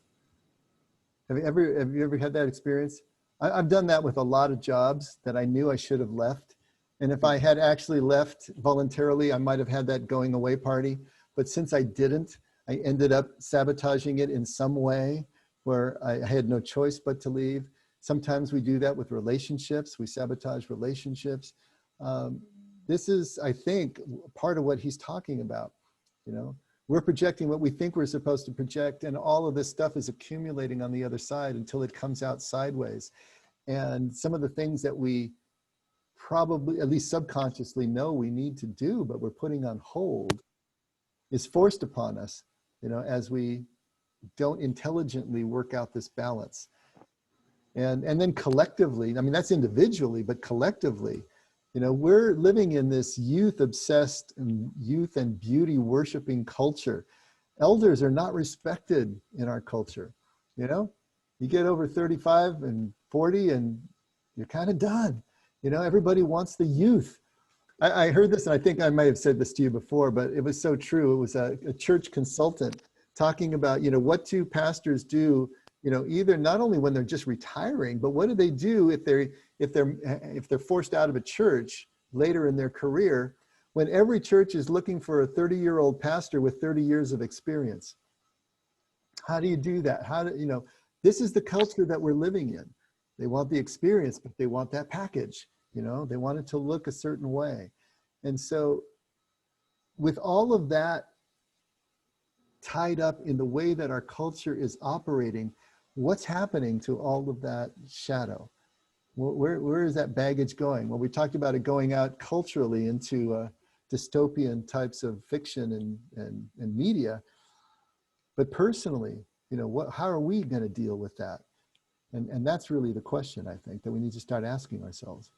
Have you ever had that experience? I've done that with a lot of jobs that I knew I should have left. And if I had actually left voluntarily, I might have had that going away party. But since I didn't, I ended up sabotaging it in some way where I had no choice but to leave. Sometimes we do that with relationships. We sabotage relationships. This is, I think, part of what he's talking about. You know, we're projecting what we think we're supposed to project, and all of this stuff is accumulating on the other side until it comes out sideways. And some of the things that we probably, at least subconsciously, know we need to do, but we're putting on hold, is forced upon us, you know, as we don't intelligently work out this balance. And then collectively, I mean, that's individually, but collectively, you know, we're living in this youth obsessed and youth and beauty worshiping culture. Elders are not respected in our culture. You know, you get over 35 and 40 and you're kind of done. You know, everybody wants the youth. I heard this, and I think I might have said this to you before, but it was so true. It was a church consultant talking about, you know, what do pastors do, you know, either not only when they're just retiring, but what do they do if they're forced out of a church later in their career, when every church is looking for a 30-year-old pastor with 30 years of experience? How do you do that? How do you know? This is the culture that we're living in. They want the experience, but they want that package. You know, they want it to look a certain way. And so with all of that tied up in the way that our culture is operating, what's happening to all of that shadow? Where is that baggage going? Well, we talked about it going out culturally into dystopian types of fiction and media. But personally, you know, how are we going to deal with that? And that's really the question, I think, that we need to start asking ourselves.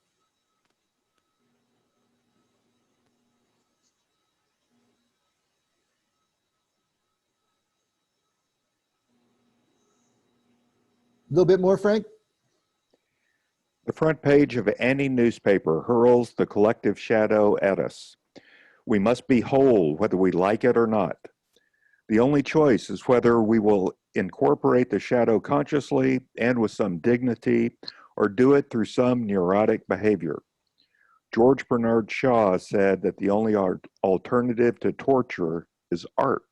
A little bit more, Frank? The front page of any newspaper hurls the collective shadow at us. We must be whole, whether we like it or not. The only choice is whether we will incorporate the shadow consciously and with some dignity, or do it through some neurotic behavior. George Bernard Shaw said that the only alternative to torture is art.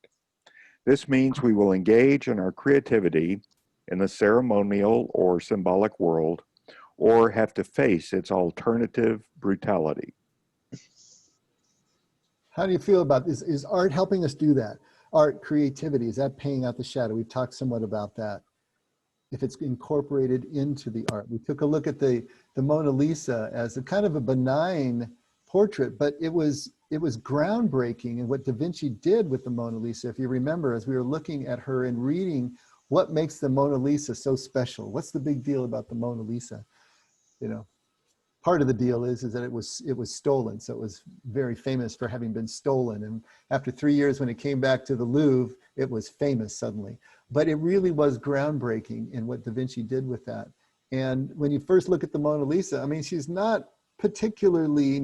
This means we will engage in our creativity in the ceremonial or symbolic world, or have to face its alternative brutality. How do you feel about this? Is art helping us do that? Art, creativity, is that paying out the shadow? We've talked somewhat about that. If it's incorporated into the art. We took a look at the Mona Lisa as a kind of a benign portrait, but it was groundbreaking in what Da Vinci did with the Mona Lisa. If you remember, as we were looking at her and reading what makes the Mona Lisa so special, what's the big deal about the Mona Lisa? You know, part of the deal is that it was stolen. So it was very famous for having been stolen. And after 3 years, when it came back to the Louvre, it was famous suddenly. But it really was groundbreaking in what Da Vinci did with that. And when you first look at the Mona Lisa, I mean, she's not particularly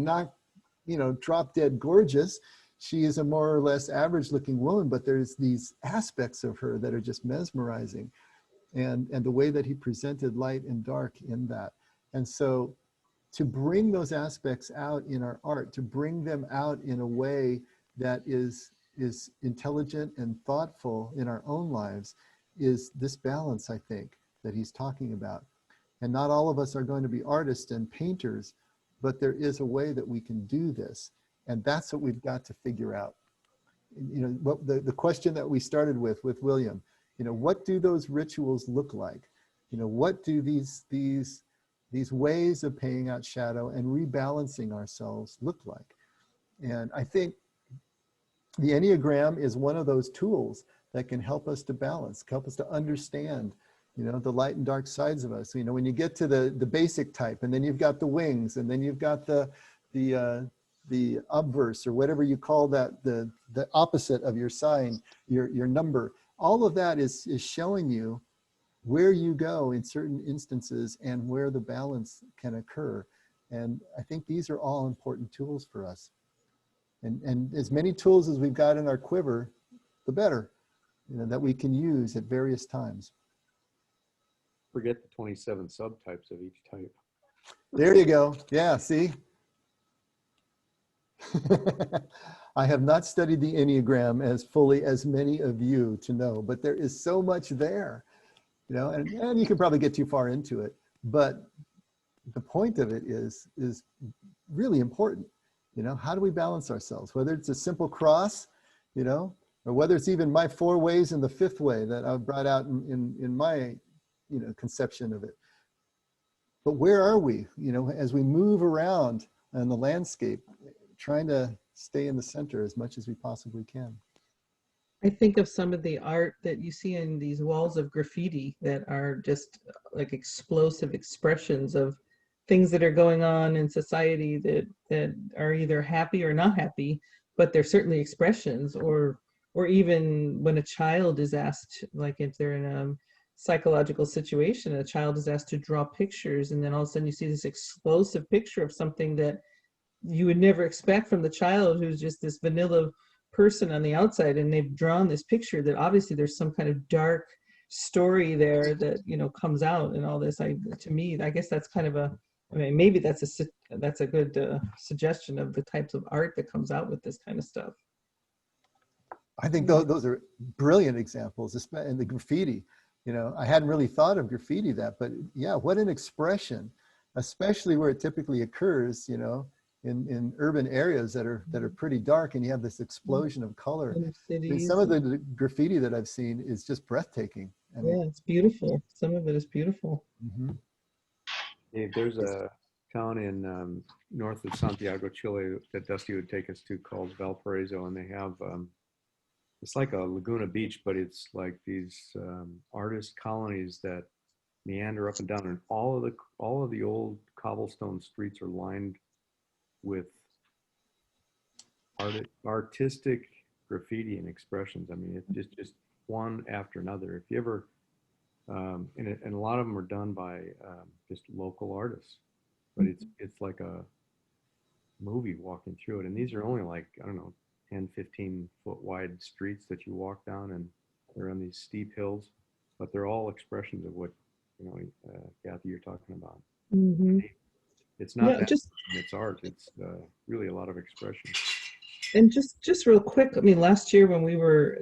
drop dead gorgeous. She is a more or less average looking woman, but there's these aspects of her that are just mesmerizing. And the way that he presented light and dark in that. And so to bring those aspects out in our art, to bring them out in a way that is intelligent and thoughtful in our own lives, is this balance, I think, that he's talking about. And not all of us are going to be artists and painters, but there is a way that we can do this. And that's what we've got to figure out. You know, what the question that we started with William, you know, what do those rituals look like? You know, what do these ways of paying out shadow and rebalancing ourselves look like? And I think the Enneagram is one of those tools that can help us to balance, help us to understand, you know, the light and dark sides of us. You know, when you get to the basic type, and then you've got the wings, and then you've got the obverse, or whatever you call that, the opposite of your sign, your number. All of that is showing you where you go in certain instances and where the balance can occur. And I think these are all important tools for us. And as many tools as we've got in our quiver, the better, that we can use at various times. Forget the 27 subtypes of each type. There you go. Yeah, see? I have not studied the Enneagram as fully as many of you to know, but there is so much there, and you can probably get too far into it. But the point of it is really important. How do we balance ourselves? Whether it's a simple cross, or whether it's even my 4 ways and the 5th way that I've brought out in my, conception of it. But where are we, as we move around in the landscape, trying to stay in the center as much as we possibly can. I think of some of the art that you see in these walls of graffiti that are just like explosive expressions of things that are going on in society that are either happy or not happy, but they're certainly expressions. Or even when a child is asked, like if they're in a psychological situation, a child is asked to draw pictures, and then all of a sudden you see this explosive picture of something that you would never expect from the child, who's just this vanilla person on the outside, and they've drawn this picture that obviously there's some kind of dark story there that comes out and all this. To me, I guess that's kind of maybe that's a good suggestion of the types of art that comes out with this kind of stuff. I think those are brilliant examples, and the graffiti. I hadn't really thought of graffiti but yeah, what an expression, especially where it typically occurs, in urban areas that are pretty dark, and you have this explosion of color. Some of the graffiti that I've seen is just breathtaking. Yeah, it's beautiful. Some of it is beautiful. Mm-hmm. Dave, there's a town in north of Santiago, Chile that Dusty would take us to called Valparaiso, and they have it's like a Laguna Beach, but it's like these artist colonies that meander up and down, and all of the old cobblestone streets are lined with artistic graffiti and expressions. I mean, it's just one after another. If you ever, and a lot of them are done by just local artists, but it's like a movie walking through it. And these are only like, I don't know, 10, 15 foot wide streets that you walk down, and they're on these steep hills, but they're all expressions of what, Kathy, you're talking about. Mm-hmm. It's not it's art. It's really a lot of expression. And just real quick, last year when we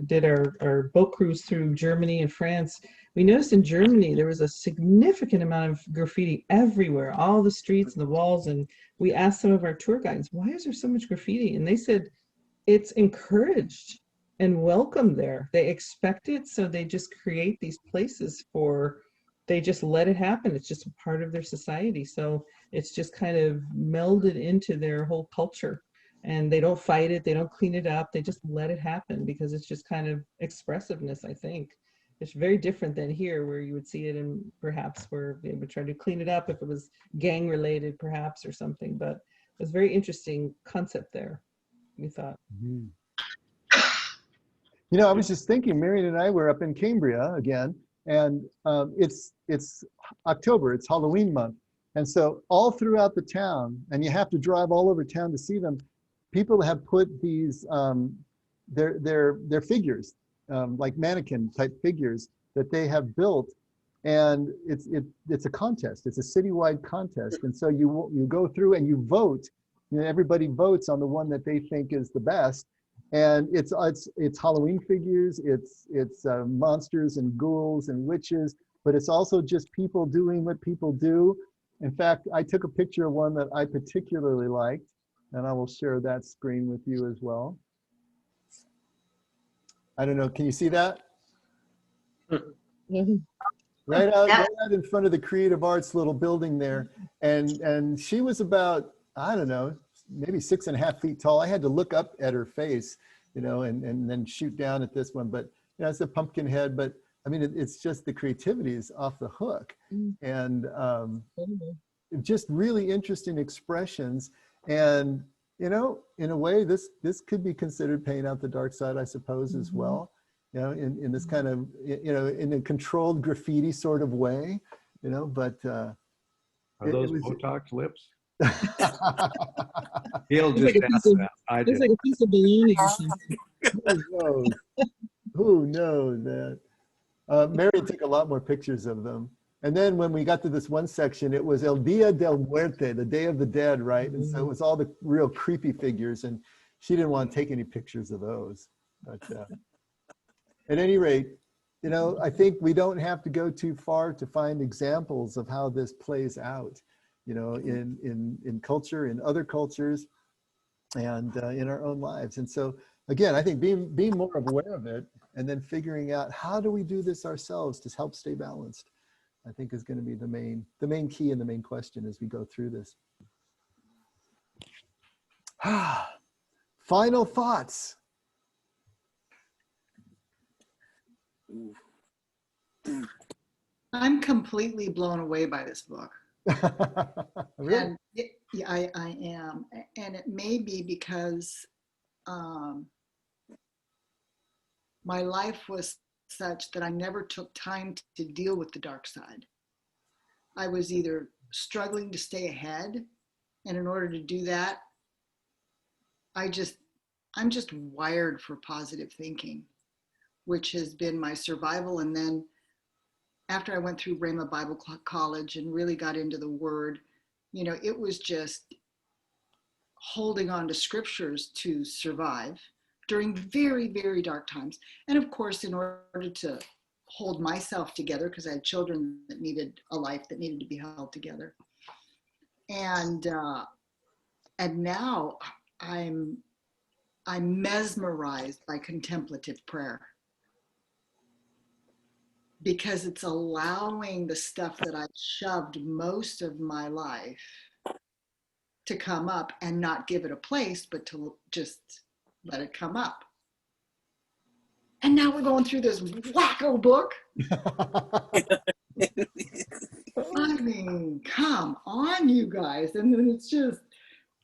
did our boat cruise through Germany and France, we noticed in Germany there was a significant amount of graffiti everywhere, all the streets and the walls. And we asked some of our tour guides, why is there so much graffiti? And they said it's encouraged and welcome there. They expect it, so they just create these places they just let it happen. It's just a part of their society. So it's just kind of melded into their whole culture, and they don't fight it. They don't clean it up. They just let it happen because it's just kind of expressiveness, I think. It's very different than here, where you would see it in perhaps where they would try to clean it up if it was gang related perhaps or something. But it was a very interesting concept there, we thought. Mm-hmm. I was just thinking, Marion and I were up in Cambria again, and it's October, it's Halloween month. And so all throughout the town, and you have to drive all over town to see them, people have put these, their figures, like mannequin type figures that they have built. And it's a contest, it's a citywide contest. And so you go through and you vote, everybody votes on the one that they think is the best. And it's Halloween figures, it's monsters and ghouls and witches, but it's also just people doing what people do. In fact, I took a picture of one that I particularly liked, and I will share that screen with you as well. I don't know, can you see that? Right out in front of the Creative Arts little building there. And she was about, I don't know, maybe 6.5 feet tall. I had to look up at her face, and then shoot down at this one. But it's a pumpkin head, but it's just the creativity is off the hook. And just really interesting expressions. And, in a way, this could be considered paint out the dark side, I suppose, as well. In this kind of, in a controlled graffiti sort of way, but. Are those Botox lips? He'll just ask that. I Looks did. like a piece of baloney or something. Who knows? Who knows that? Mary took a lot more pictures of them. And then when we got to this one section, it was El Dia del Muerte, the Day of the Dead, right? And so it was all the real creepy figures, and she didn't want to take any pictures of those. But at any rate, you know, I think we don't have to go too far to find examples of how this plays out, you know, in culture, in other cultures, and in our own lives. And so, again, I think being more aware of it, and then figuring out how do we do this ourselves to help stay balanced, I think is going to be the main key and the main question as we go through this. Final thoughts. I'm completely blown away by this book. Really? And yeah, I am. And it may be because my life was such that I never took time to deal with the dark side. I was either struggling to stay ahead, and in order to do that, I'm just wired for positive thinking, which has been my survival. And then after I went through Rhema Bible College and really got into the Word, you know, it was just holding on to scriptures to survive during very, very dark times. And of course, in order to hold myself together, because I had children that needed a life that needed to be held together. And now I'm mesmerized by contemplative prayer, because it's allowing the stuff that I've shoved most of my life to come up and not give it a place, but to just let it come up. And now we're going through this wacko book. I mean, come on, you guys. And then it's just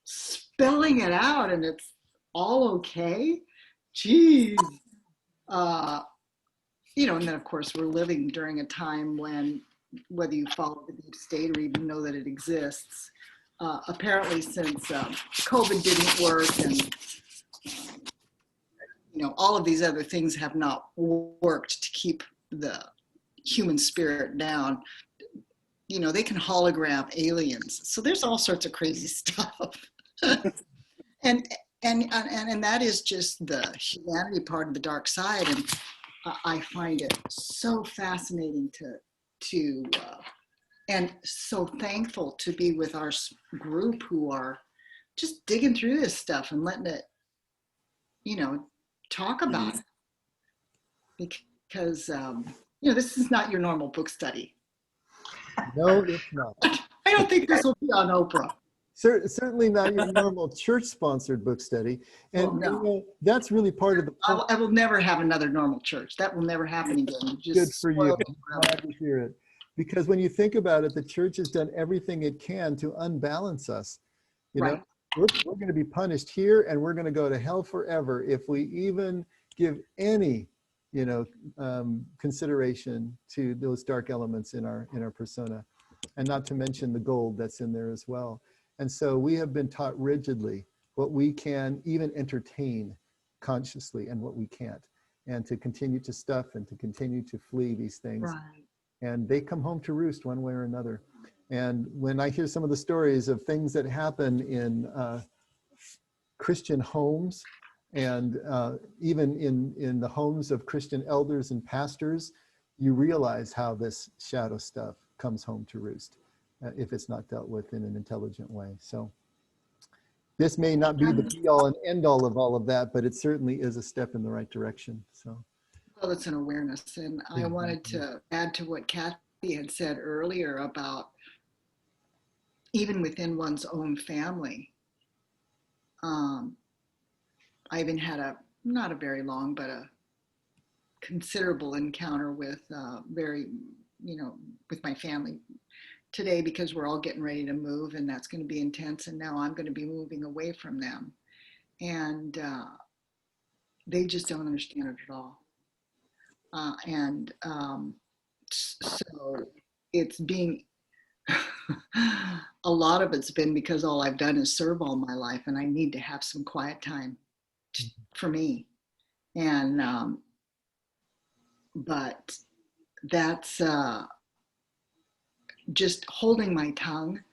spelling it out, and it's all okay. Jeez. You know, and then of course we're living during a time when, whether you follow the deep state or even know that it exists, apparently since COVID didn't work, and you know, all of these other things have not worked to keep the human spirit down. You know, they can hologram aliens. So there's all sorts of crazy stuff. and that is just the humanity part of the dark side. And I find it so fascinating to and so thankful to be with our group who are just digging through this stuff and letting it, you know, talk about it. Because, you know, this is not your normal book study. No, it's not. I don't think this will be on Oprah. Certainly not your normal church-sponsored book study. And Well, no. you know, that's really part of the I will never have another normal church. That will never happen again. Just good for you. I'm glad to hear it. Because when you think about it, the church has done everything it can to unbalance us. You know, Right. we're going to be punished here, and we're going to go to hell forever if we even give any, you know, consideration to those dark elements in our persona, and not to mention the gold that's in there as well. And so we have been taught rigidly what we can even entertain consciously and what we can't, and to continue to stuff and to continue to flee these things. Right. And they come home to roost one way or another. And when I hear some of the stories of things that happen in Christian homes, and even in the homes of Christian elders and pastors, you realize how this shadow stuff comes home to roost if it's not dealt with in an intelligent way. So this may not be the be all and end all of all of that, but it certainly is a step in the right direction. So. Well, it's an awareness. And I wanted to add to what Kathy had said earlier about even within one's own family. I even had not a very long, but a considerable encounter with with my family today, because we're all getting ready to move, and that's going to be intense. And now I'm going to be moving away from them. And they just don't understand it at all. So it's being a lot of it's been because all I've done is serve all my life, and I need to have some quiet time for me. And but that's just holding my tongue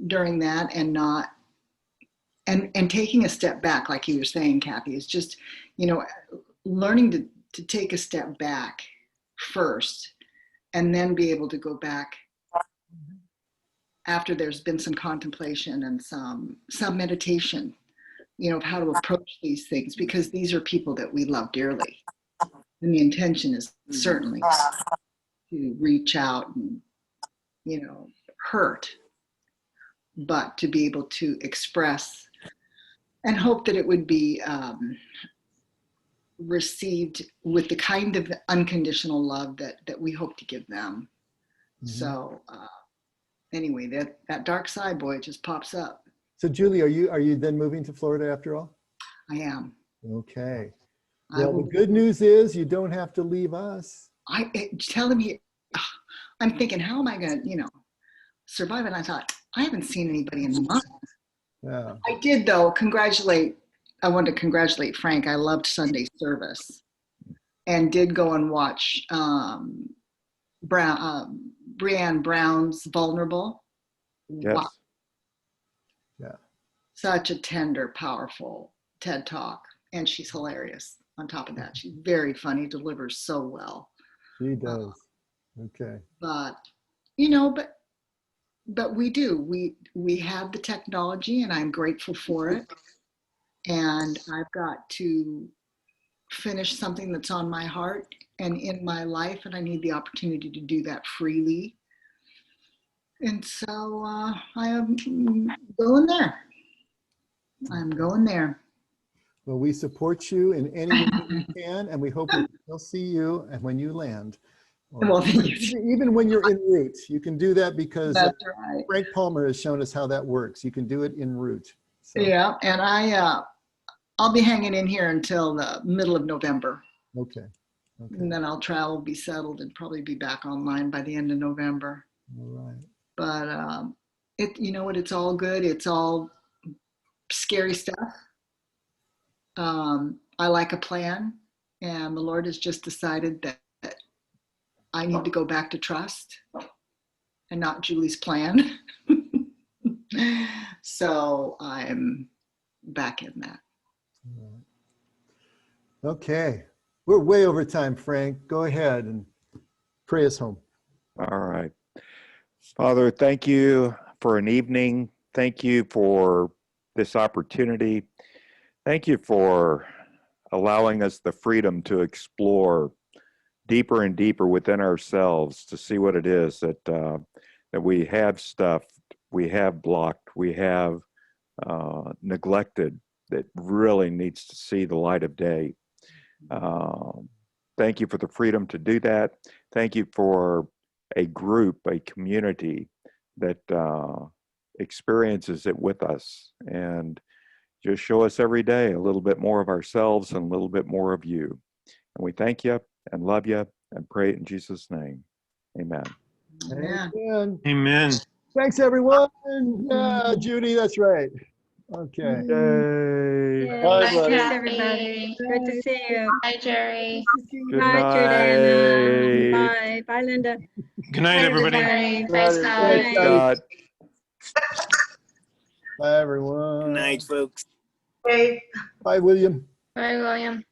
during that, and not and taking a step back, like you were saying, Kathy, is just, you know, learning to take a step back first, and then be able to go back after there's been some contemplation and some meditation, you know, of how to approach these things, because these are people that we love dearly. And the intention is certainly to reach out and, you know, hurt, but to be able to express and hope that it would be received with the kind of unconditional love that we hope to give them. So anyway, that dark side, boy, it just pops up. So Julie, are you then moving to Florida after all? I am. Okay. Well, the good news is you don't have to leave us. Telling me, I'm thinking, how am I going to, you know, survive? And I thought, I haven't seen anybody in months. Yeah. I did, though, I wanted to congratulate Frank. I loved Sunday service and did go and watch Breanne Brown's Vulnerable. Yes. Wow. Yeah. Such a tender, powerful TED Talk. And she's hilarious. On top of that, she's very funny, delivers so well. She does. Okay. But, you know, but we do. We have the technology, and I'm grateful for it. And I've got to finish something that's on my heart and in my life, and I need the opportunity to do that freely. And so I am going there. I'm going there. Well, we support you in any way that we can, and we hope we'll see you and when you land. Well, even when you're en route, you can do that because that's right. Frank Palmer has shown us how that works. You can do it en route. So. Yeah, and I'll be hanging in here until the middle of November. Okay. And then I'll travel, be settled, and probably be back online by the end of November. All right. But you know what? It's all good. It's all scary stuff. I like a plan, and the Lord has just decided that I need to go back to trust and not Julie's plan. So I'm back in that. Okay. We're way over time, Frank. Go ahead and pray us home. All right. Father, thank you for an evening. Thank you for this opportunity. Thank you for allowing us the freedom to explore deeper and deeper within ourselves to see what it is that we have stuffed, we have blocked, we have neglected that really needs to see the light of day. Thank you for the freedom to do that. Thank you for a group, a community that experiences it with us, and just show us every day a little bit more of ourselves and a little bit more of you. And we thank you and love you and pray it in Jesus' name. Amen. Amen. Amen. Thanks, everyone. Yeah, Judy, that's right. Okay. Yay. Bye, buddy. Thanks, everybody. Good to see you. Hi, Jerry. Good Bye, Jordana. night. Bye. Bye, Linda. Good night, everybody. Bye. Praise God. Thanks, God. Bye, everyone. Good night, folks. Okay. Bye, William. Bye, William.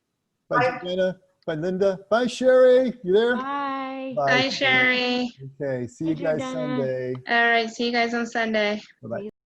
Bye, Joanna. Bye, Linda. Bye, Sherry. You there? Bye. Bye, Sherry. Okay. See you Bye, guys Jordana. Sunday. All right. See you guys on Sunday. Bye-bye.